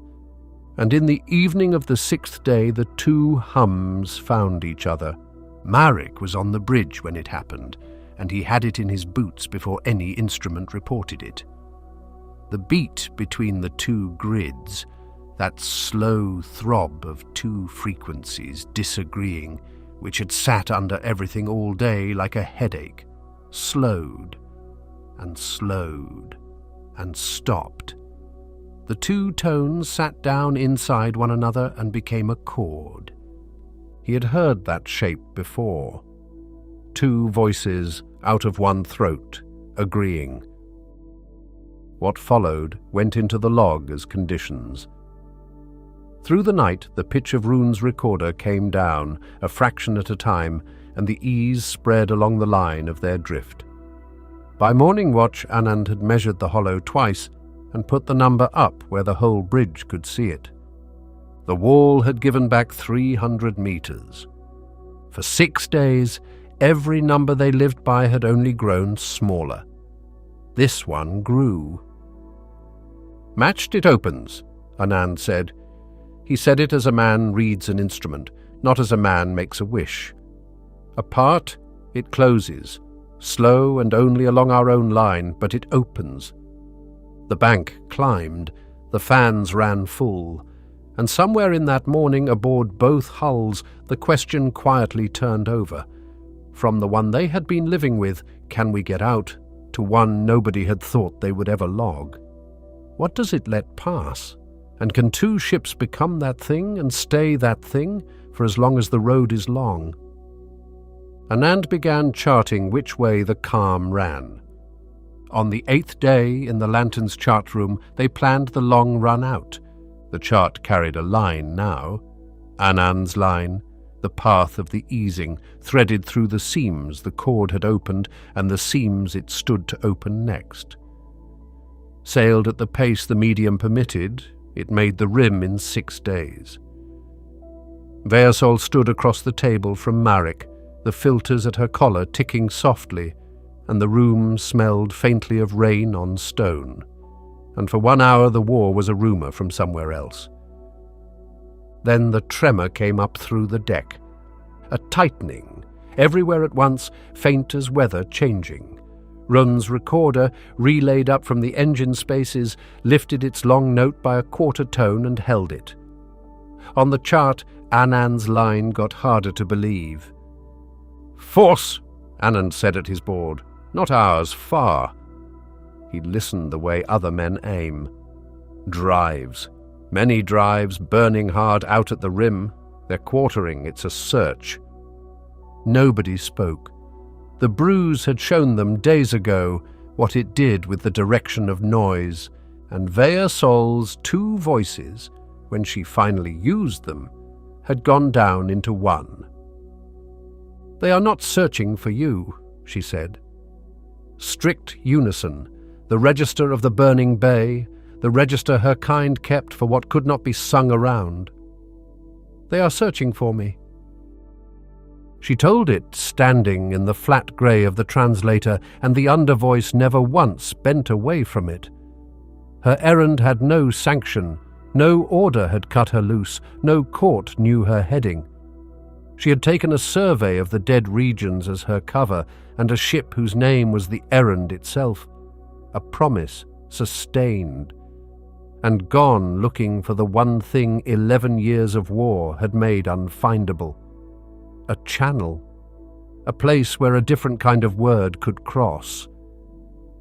And in the evening of the 6th day, the 2 hums found each other. Marek was on the bridge when it happened, and he had it in his boots before any instrument reported it. The beat between the 2 grids, that slow throb of 2 frequencies disagreeing, which had sat under everything all day like a headache, slowed and slowed and stopped. The 2 tones sat down inside one another and became a chord. He had heard that shape before. 2 voices out of one throat, agreeing. What followed went into the log as conditions. Through the night, the pitch of Rune's recorder came down, a fraction at a time, and the ease spread along the line of their drift. By morning watch, Anand had measured the hollow twice and put the number up where the whole bridge could see it. The wall had given back 300 meters. For 6 days, every number they lived by had only grown smaller. This one grew. "Matched it opens," Anand said. He said it as a man reads an instrument, not as a man makes a wish. Apart, it closes, slow and only along our own line, but it opens. The bank climbed, the fans ran full, and somewhere in that morning aboard both hulls the question quietly turned over, from the one they had been living with, "Can we get out?" to one nobody had thought they would ever log. What does it let pass? And can 2 ships become that thing and stay that thing for as long as the road is long? Anand began charting which way the calm ran. On the 8th day, in the Lantern's chart room, they planned the long run out. The chart carried a line now. Anand's line, the path of the easing, threaded through the seams the cord had opened and the seams it stood to open next. Sailed at the pace the medium permitted, it made the rim in 6 days. Veasol stood across the table from Marek, the filters at her collar ticking softly, and the room smelled faintly of rain on stone. And for 1 hour the war was a rumour from somewhere else. Then the tremor came up through the deck. A tightening, everywhere at once, faint as weather changing. Run's recorder, relayed up from the engine spaces, lifted its long note by a quarter tone and held it. On the chart, Anand's line got harder to believe. "Force," Anand said at his board. "Not ours, far." He listened the way other men aim. Drives. Many drives, burning hard out at the rim. They're quartering, it's a search. Nobody spoke. The Bruise had shown them days ago what it did with the direction of noise, and Veasol's 2 voices, when she finally used them, had gone down into one. "They are not searching for you," she said. Strict unison, the register of the burning bay, the register her kind kept for what could not be sung around. "They are searching for me." She told it standing in the flat grey of the translator, and the undervoice never once bent away from it. Her errand had no sanction, No order had cut her loose, no court knew her heading. She had taken a survey of the dead regions as her cover, and a ship whose name was the errand itself, a promise sustained, and gone looking for the one thing 11 years of war had made unfindable. A channel, a place where a different kind of word could cross.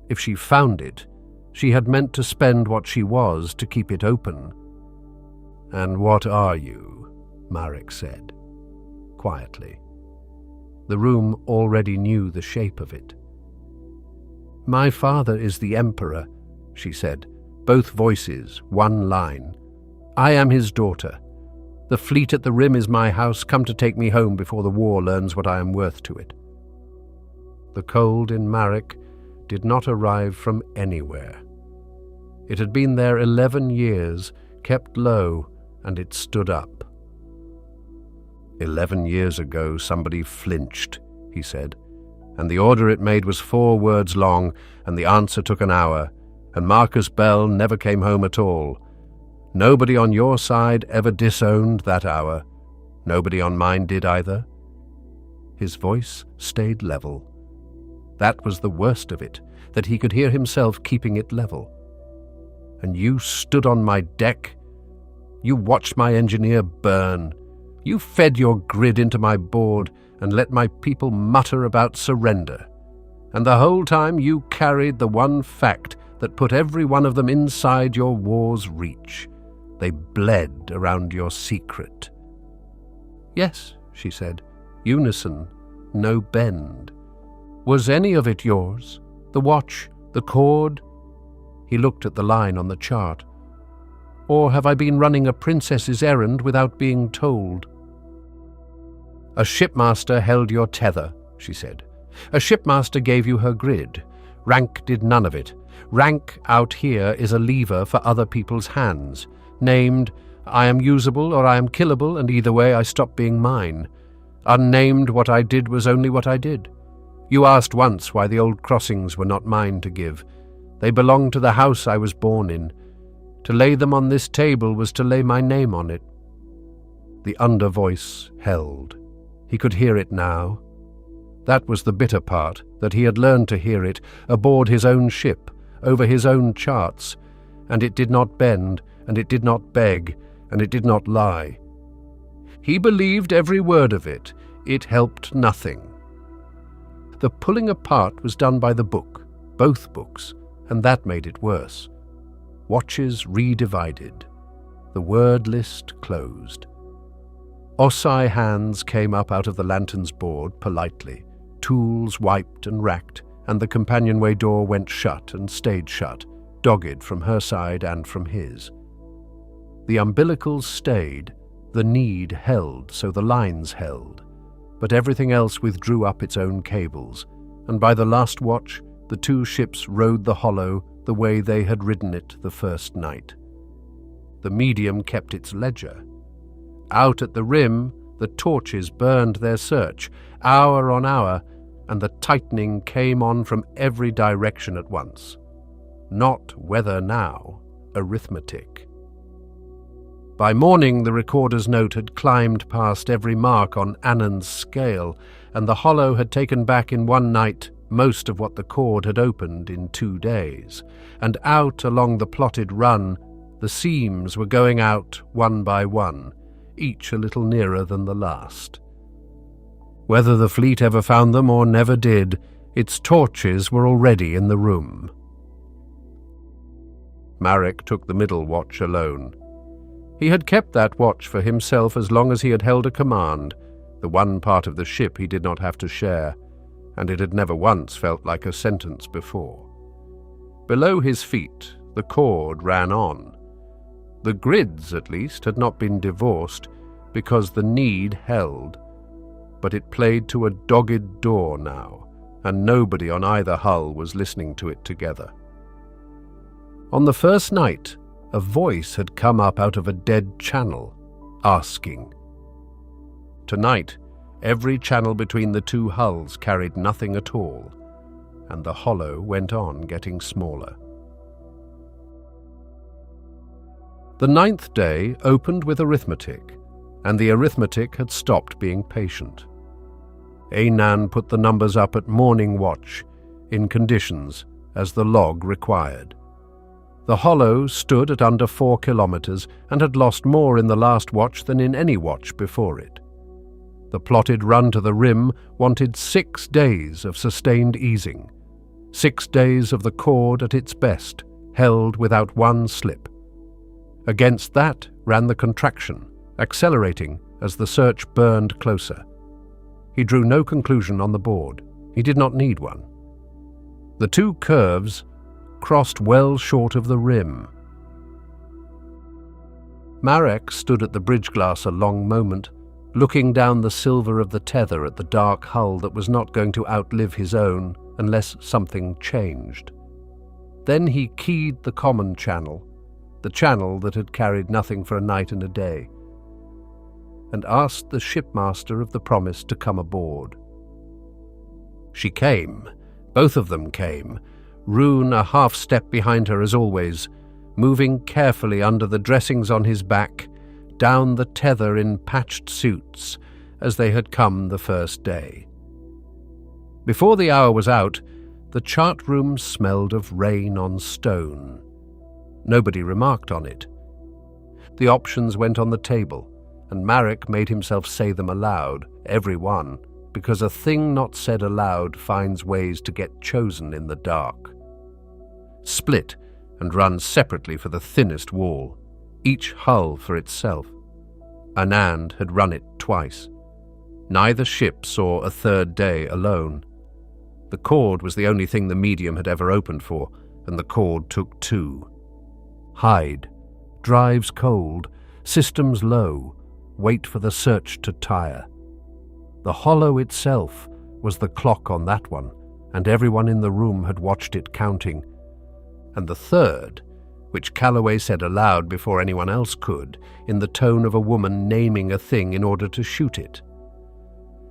If she found it, she had meant to spend what she was to keep it open. "And what are you?" Marek said, quietly. The room already knew the shape of it. "My father is the Emperor," she said, both voices, one line. "I am his daughter. The fleet at the rim is my house, come to take me home before the war learns what I am worth to it." The cold in Marek did not arrive from anywhere. It had been there 11 years, kept low, and it stood up. 11 years ago somebody flinched, he said, and the order it made was 4 words long, and the answer took an hour, and Marcus Bell never came home at all. Nobody on your side ever disowned that hour. Nobody on mine did either. His voice stayed level. That was the worst of it, that he could hear himself keeping it level. And you stood on my deck. You watched my engineer burn. You fed your grid into my board and let my people mutter about surrender. And the whole time you carried the one fact that put every one of them inside your war's reach. They bled around your secret. "Yes," she said, "unison, no bend. Was any of it yours? The watch, the cord?" He looked at the line on the chart. "Or have I been running a princess's errand without being told?" "A shipmaster held your tether," she said. "A shipmaster gave you her grid. Rank did none of it. Rank out here is a lever for other people's hands, named, I am usable or I am killable, and either way I stop being mine. Unnamed, what I did was only what I did. You asked once why the old crossings were not mine to give. They belonged to the house I was born in. To lay them on this table was to lay my name on it." The under voice held. He could hear it now. That was the bitter part, that he had learned to hear it aboard his own ship, over his own charts, and it did not bend, and it did not beg, and it did not lie. He believed every word of it. It helped nothing. The pulling apart was done by the book, both books, and that made it worse. Watches redivided. The word list closed. Osai hands came up out of the lantern's board politely, tools wiped and racked, and the companionway door went shut and stayed shut, dogged from her side and from his. The umbilicals stayed, the need held so the lines held, but everything else withdrew up its own cables, and by the last watch the 2 ships rode the hollow the way they had ridden it the first night. The medium kept its ledger. Out at the rim, the torches burned their search, hour on hour, and the tightening came on from every direction at once. Not weather now, arithmetic. By morning, the recorder's note had climbed past every mark on Annan's scale, and the hollow had taken back in one night most of what the cord had opened in 2 days, and out along the plotted run, the seams were going out one by one, each a little nearer than the last. Whether the fleet ever found them or never did, its torches were already in the room. Marek took the middle watch alone. He had kept that watch for himself as long as he had held a command, the one part of the ship he did not have to share, and it had never once felt like a sentence before. Below his feet, the cord ran on. The grids, at least, had not been divorced, because the need held, but it played to a dogged door now, and nobody on either hull was listening to it together. On the first night, a voice had come up out of a dead channel, asking. Tonight, every channel between the 2 hulls carried nothing at all, and the hollow went on getting smaller. The 9th day opened with arithmetic, and the arithmetic had stopped being patient. Anan put the numbers up at morning watch, in conditions as the log required. The hollow stood at under 4 kilometers and had lost more in the last watch than in any watch before it. The plotted run to the rim wanted 6 days of sustained easing, 6 days of the cord at its best, held without one slip. Against that ran the contraction, accelerating as the search burned closer. He drew no conclusion on the board. He did not need one. The 2 curves crossed well short of the rim. Marek stood at the bridge glass a long moment, looking down the silver of the tether at the dark hull that was not going to outlive his own unless something changed. Then he keyed the common channel, the channel that had carried nothing for a night and a day, and asked the shipmaster of the Promise to come aboard. She came. Both of them came, Rune a half-step behind her as always, moving carefully under the dressings on his back, down the tether in patched suits, as they had come the first day. Before the hour was out, the chart room smelled of rain on stone. Nobody remarked on it. The options went on the table, and Marek made himself say them aloud, every one, because a thing not said aloud finds ways to get chosen in the dark. Split and run separately for the thinnest wall, each hull for itself. Anand had run it twice. Neither ship saw a 3rd day alone. The cord was the only thing the medium had ever opened for, and the cord took 2. Hide, drives cold, systems low, wait for the search to tire. The hollow itself was the clock on that one, and everyone in the room had watched it counting. And the 3rd, which Calloway said aloud before anyone else could, in the tone of a woman naming a thing in order to shoot it.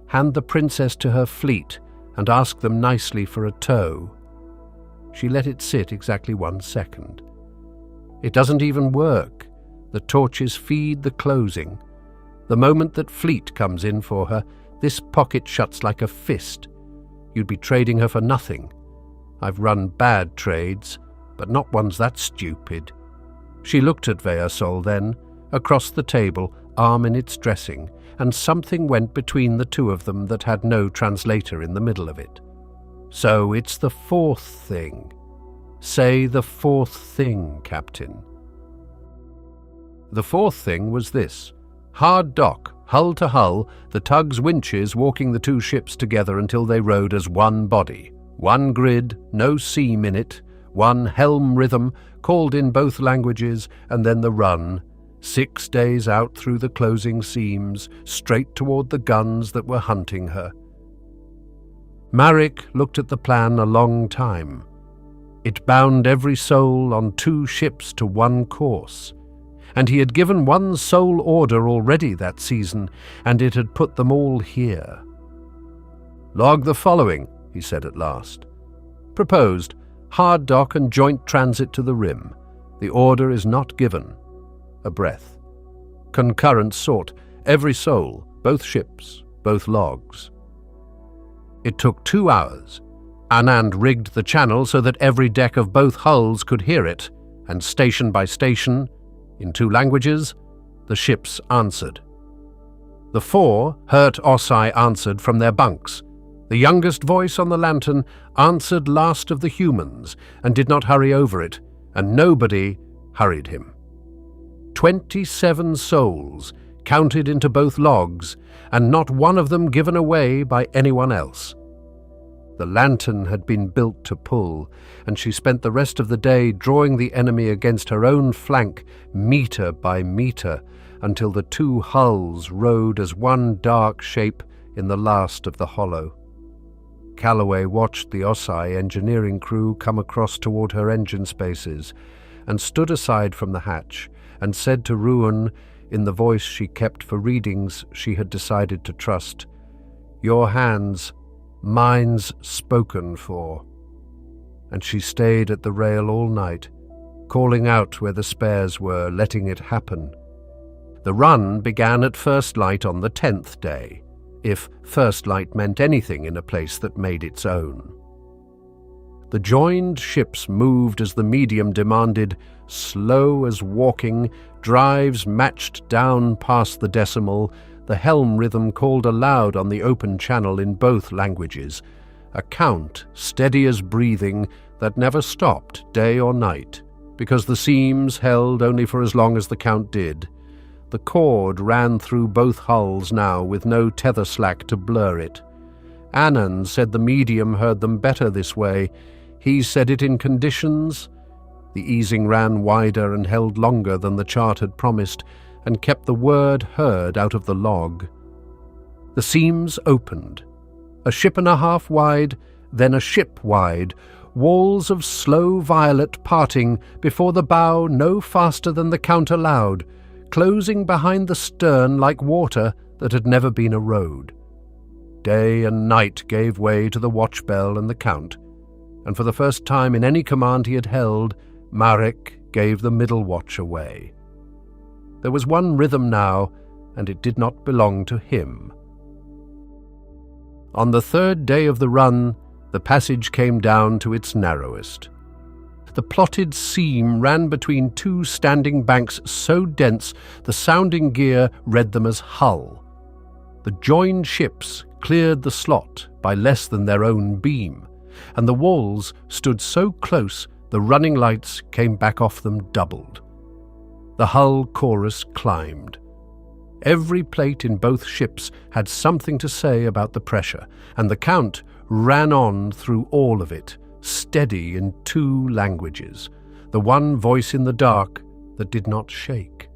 Hand the princess to her fleet and ask them nicely for a tow. She let it sit exactly 1 second. It doesn't even work. The torches feed the closing. The moment that fleet comes in for her, this pocket shuts like a fist. You'd be trading her for nothing. I've run bad trades, but not ones that stupid. She looked at Veasol then, across the table, arm in its dressing, and something went between the 2 of them that had no translator in the middle of it. So it's the 4th thing. Say the 4th thing, Captain. The 4th thing was this. Hard dock, hull to hull, the tug's winches walking the 2 ships together until they rode as one body. One grid, no seam in it, one helm rhythm, called in both languages, and then the run, 6 days out through the closing seams, straight toward the guns that were hunting her. Marek looked at the plan a long time. It bound every soul on 2 ships to one course, and he had given one sole order already that season, and it had put them all here. Log the following, he said at last. Proposed, hard dock and joint transit to the rim. The order is not given. A breath. Concurrent sought, every soul, both ships, both logs. It took 2 hours. Anand rigged the channel so that every deck of both hulls could hear it, and station by station, in 2 languages, the ships answered. The 4 hurt Osai answered from their bunks. The youngest voice on the lantern answered last of the humans and did not hurry over it, and nobody hurried him. 27 souls counted into both logs, and not one of them given away by anyone else. The lantern had been built to pull, and she spent the rest of the day drawing the enemy against her own flank, meter by meter, until the 2 hulls rode as one dark shape in the last of the hollow. Calloway watched the Osai engineering crew come across toward her engine spaces, and stood aside from the hatch, and said to Ruan, in the voice she kept for readings she had decided to trust, "Your hands, mine's spoken for." And she stayed at the rail all night, calling out where the spares were, letting it happen. The run began at first light on the 10th day, if first light meant anything in a place that made its own. The joined ships moved as the medium demanded, slow as walking, drives matched down past the decimal, the helm rhythm called aloud on the open channel in both languages, a count steady as breathing that never stopped day or night, because the seams held only for as long as the count did. The cord ran through both hulls now with no tether slack to blur it. Annan said the medium heard them better this way. He said it in conditions. The easing ran wider and held longer than the chart had promised, and kept the word heard out of the log. The seams opened, a ship and a half wide, then a ship wide, walls of slow violet parting before the bow no faster than the count allowed, closing behind the stern like water that had never been a road. Day and night gave way to the watch bell and the count, and for the first time in any command he had held, Marek gave the middle watch away. There was one rhythm now, and it did not belong to him. On the 3rd day of the run, the passage came down to its narrowest. The plotted seam ran between two standing banks so dense the sounding gear read them as hull. The joined ships cleared the slot by less than their own beam, and the walls stood so close the running lights came back off them doubled. The hull chorus climbed. Every plate in both ships had something to say about the pressure, and the count ran on through all of it, steady in 2 languages, the one voice in the dark that did not shake.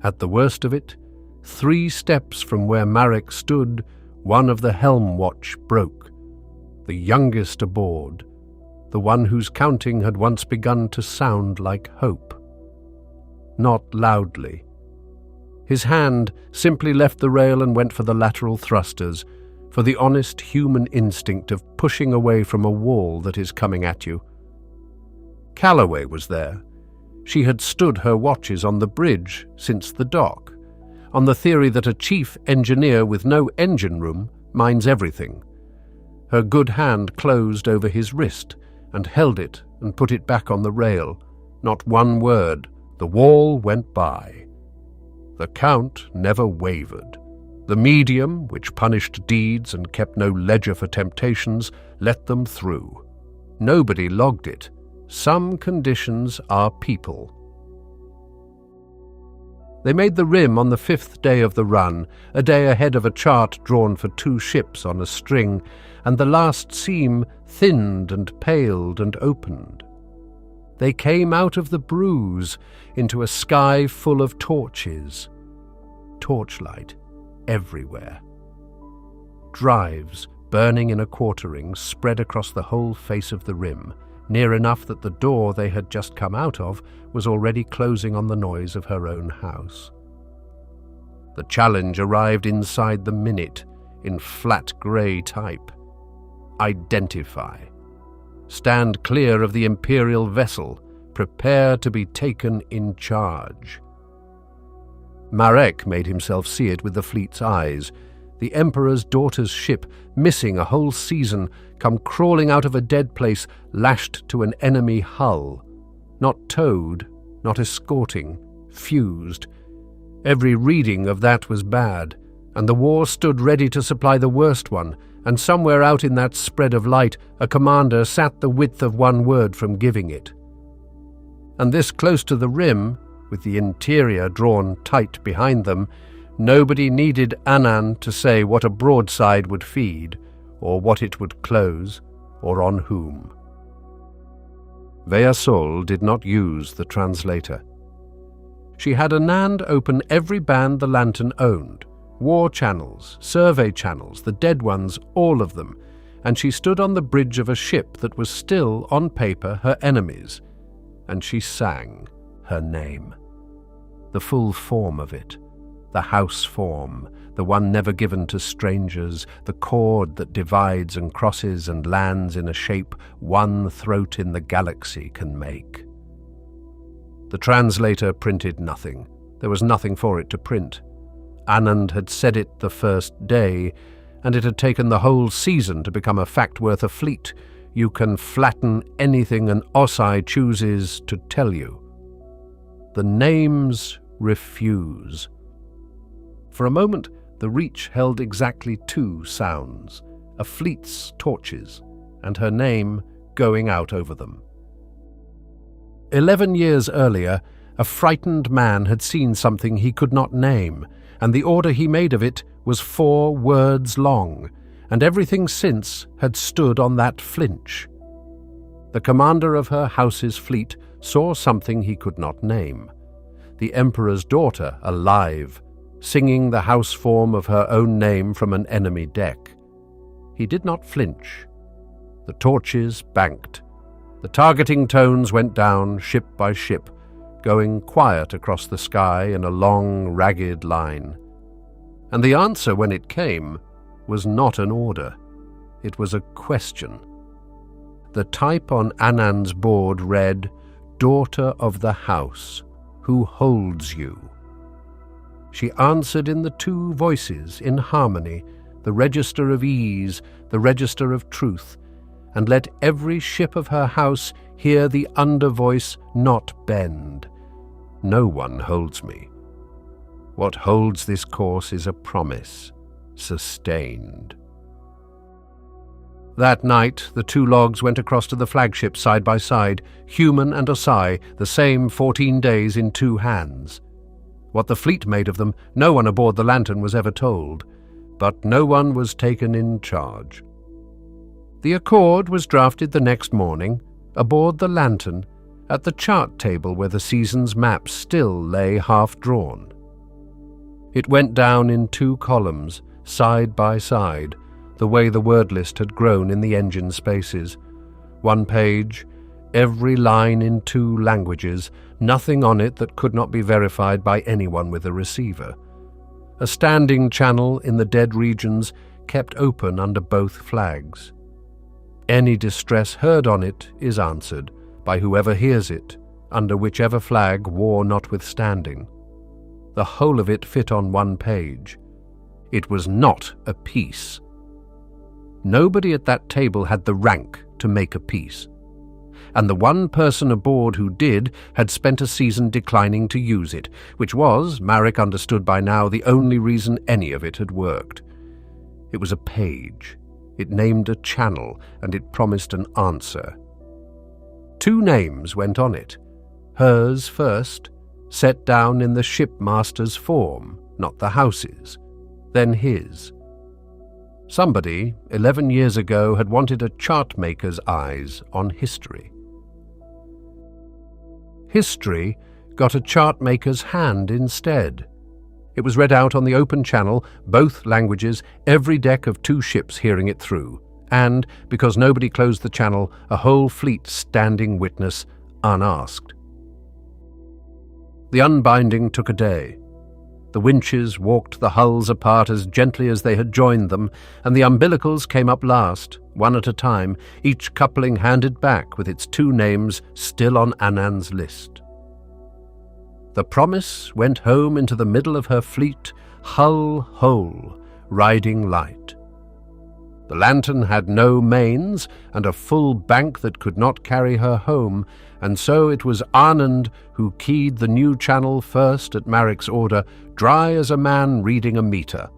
At the worst of it, 3 steps from where Marek stood, one of the helm watch broke, the youngest aboard, the one whose counting had once begun to sound like hope. Not loudly. His hand simply left the rail and went for the lateral thrusters, for the honest human instinct of pushing away from a wall that is coming at you. Calloway was there. She had stood her watches on the bridge since the dock, on the theory that a chief engineer with no engine room minds everything. Her good hand closed over his wrist and held it and put it back on the rail. Not one word. The wall went by. The count never wavered. The medium, which punished deeds and kept no ledger for temptations, let them through. Nobody logged it. Some conditions are people. They made the rim on the 5th day of the run, a day ahead of a chart drawn for 2 ships on a string, and the last seam thinned and paled and opened. They came out of the Bruise into a sky full of torches. Torchlight everywhere. Drives, burning in a quartering, spread across the whole face of the rim, near enough that the door they had just come out of was already closing on the noise of her own house. The challenge arrived inside the minute, in flat grey type. Identify. Stand clear of the Imperial vessel. Prepare to be taken in charge. Marek made himself see it with the fleet's eyes. The Emperor's daughter's ship, missing a whole season, come crawling out of a dead place, lashed to an enemy hull. Not towed, not escorting, fused. Every reading of that was bad, and the war stood ready to supply the worst one, and somewhere out in that spread of light a commander sat the width of one word from giving it. And this close to the rim, with the interior drawn tight behind them, nobody needed Annan to say what a broadside would feed, or what it would close, or on whom. Veasol did not use the translator. She had Anand open every band the lantern owned, war channels, survey channels, the dead ones, all of them, and she stood on the bridge of a ship that was still, on paper, her enemy's, and she sang her name. The full form of it, the house form, the one never given to strangers, the cord that divides and crosses and lands in a shape one throat in the galaxy can make. The translator printed nothing. There was nothing for it to print. Anand had said it the first day, and it had taken the whole season to become a fact worth a fleet. You can flatten anything an Osai chooses to tell you. The names refuse. For a moment, the reach held exactly two sounds, a fleet's torches, and her name going out over them. 11 years earlier, a frightened man had seen something he could not name, and the order he made of it was 4 words long, and everything since had stood on that flinch. The commander of her house's fleet saw something he could not name. The emperor's daughter alive, singing the house form of her own name from an enemy deck. He did not flinch. The torches banked. The targeting tones went down ship by ship, going quiet across the sky in a long, ragged line. And the answer, when it came, was not an order. It was a question. The type on Anand's board read, "Daughter of the house, who holds you?" She answered in the 2 voices in harmony, the register of ease, the register of truth, and let every ship of her house hear the under voice not bend. No one holds me. What holds this course is a promise, sustained. That night, the 2 logs went across to the flagship side by side, human and Osai, the same 14 days in 2 hands. What the fleet made of them, no one aboard the Lantern was ever told, but no one was taken in charge. The accord was drafted the next morning, aboard the Lantern, at the chart table where the season's maps still lay half-drawn. It went down in 2 columns, side by side, the way the word list had grown in the engine spaces. 1 page, every line in 2 languages, nothing on it that could not be verified by anyone with a receiver. A standing channel in the dead regions kept open under both flags. Any distress heard on it is answered, by whoever hears it, under whichever flag, war notwithstanding. The whole of it fit on 1 page. It was not a peace. Nobody at that table had the rank to make a peace, and the 1 person aboard who did had spent a season declining to use it, which was, Marek understood by now, the only reason any of it had worked. It was a page. It named a channel, and it promised an answer. 2 names went on it. Hers first, set down in the shipmaster's form, not the house's, then his. Somebody, 11 years ago, had wanted a chartmaker's eyes on history. History got a chartmaker's hand instead. It was read out on the open channel, both languages, every deck of 2 ships hearing it through, and, because nobody closed the channel, a whole fleet standing witness, unasked. The unbinding took a day. The winches walked the hulls apart as gently as they had joined them, and the umbilicals came up last, 1 at a time, each coupling handed back with its 2 names still on Anand's list. The promise went home into the middle of her fleet, hull whole, riding light. The Lantern had no mains and a full bank that could not carry her home, and so it was Anand who keyed the new channel first at Marek's order, dry as a man reading a meter.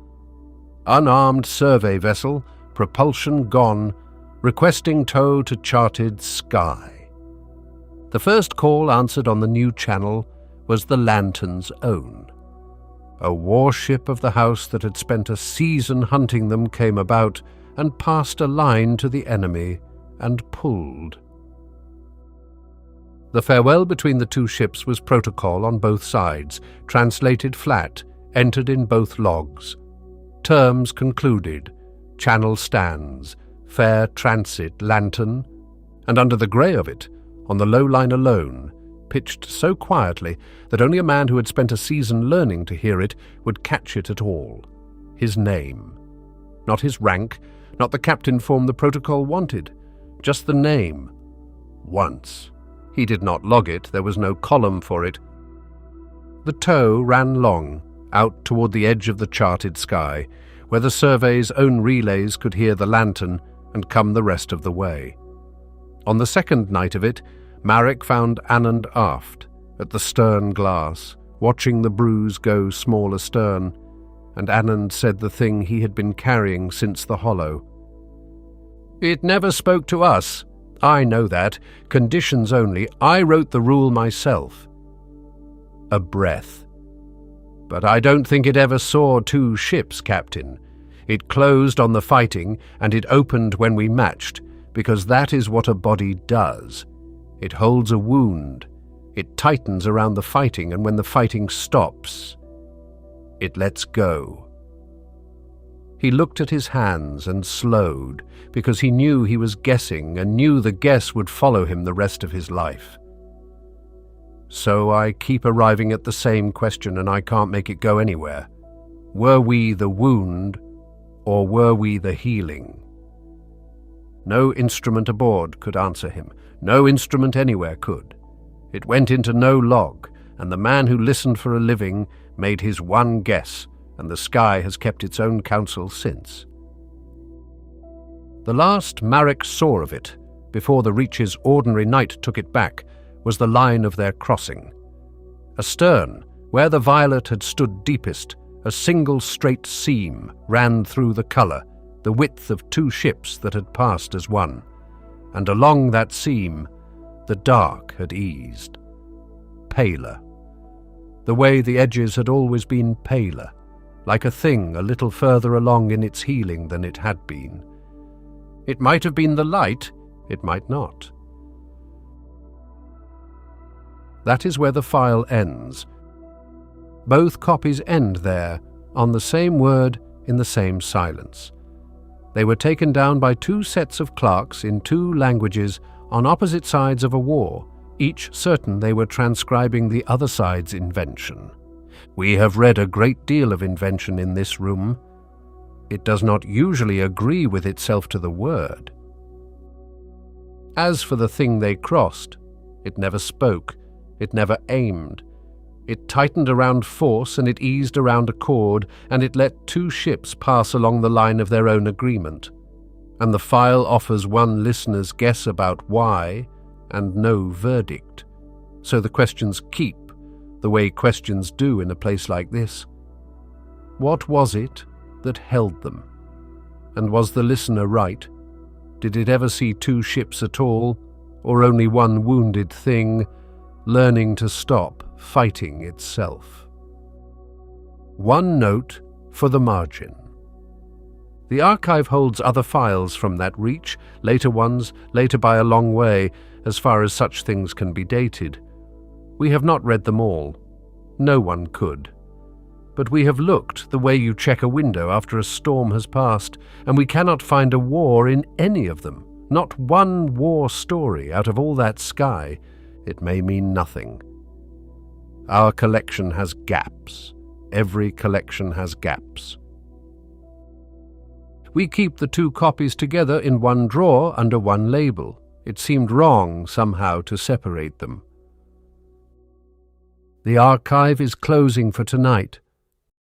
Unarmed survey vessel, propulsion gone, requesting tow to charted sky. The first call answered on the new channel was the Lantern's own. A warship of the house that had spent a season hunting them came about and passed a line to the enemy and pulled. The farewell between the 2 ships was protocol on both sides, translated flat, entered in both logs. Terms concluded, channel stands, fair transit Lantern, and under the grey of it, on the low line alone, pitched so quietly that only a man who had spent a season learning to hear it would catch it at all. His name. Not his rank, not the captain form the protocol wanted, just the name. Once. He did not log it, there was no column for it. The tow ran long, out toward the edge of the charted sky, where the survey's own relays could hear the lantern and come the rest of the way. On the second night of it, Marek found Anand aft, at the stern glass, watching the Bruise go small astern, and Anand said the thing he had been carrying since the hollow. "It never spoke to us. I know that. Conditions only. I wrote the rule myself." A breath. "But I don't think it ever saw two ships, Captain. It closed on the fighting, and it opened when we matched, because that is what a body does. It holds a wound. It tightens around the fighting, and when the fighting stops, it lets go." He looked at his hands and slowed, because he knew he was guessing and knew the guess would follow him the rest of his life. "So I keep arriving at the same question, and I can't make it go anywhere. Were we the wound, or were we the healing?" No instrument aboard could answer him. No instrument anywhere could. It went into no log, and the man who listened for a living made his one guess, and the sky has kept its own counsel since. The last Marek saw of it, before the Reach's ordinary night took it back, was the line of their crossing. Astern, where the Violet had stood deepest, a single straight seam ran through the colour, the width of two ships that had passed as one, and along that seam the dark had eased. Paler. The way the edges had always been paler, like a thing a little further along in its healing than it had been. It might have been the light, it might not. That is where the file ends. Both copies end there, on the same word in the same silence. They were taken down by two sets of clerks in two languages on opposite sides of a war, each certain they were transcribing the other side's invention. We have read a great deal of invention in this room. It does not usually agree with itself to the word. As for the thing they crossed, it never spoke, it never aimed. It tightened around force and it eased around accord, and it let two ships pass along the line of their own agreement. And the file offers one listener's guess about why, and no verdict. So the questions keep, the way questions do in a place like this. What was it that held them? And was the listener right? Did it ever see two ships at all, or only one wounded thing, learning to stop fighting itself? One note for the margin. The archive holds other files from that Reach, later ones, later by a long way, as far as such things can be dated. We have not read them all. No one could. But we have looked the way you check a window after a storm has passed, and we cannot find a war in any of them. Not one war story out of all that sky. It may mean nothing. Our collection has gaps. Every collection has gaps. We keep the two copies together in one drawer under one label. It seemed wrong somehow to separate them. The archive is closing for tonight.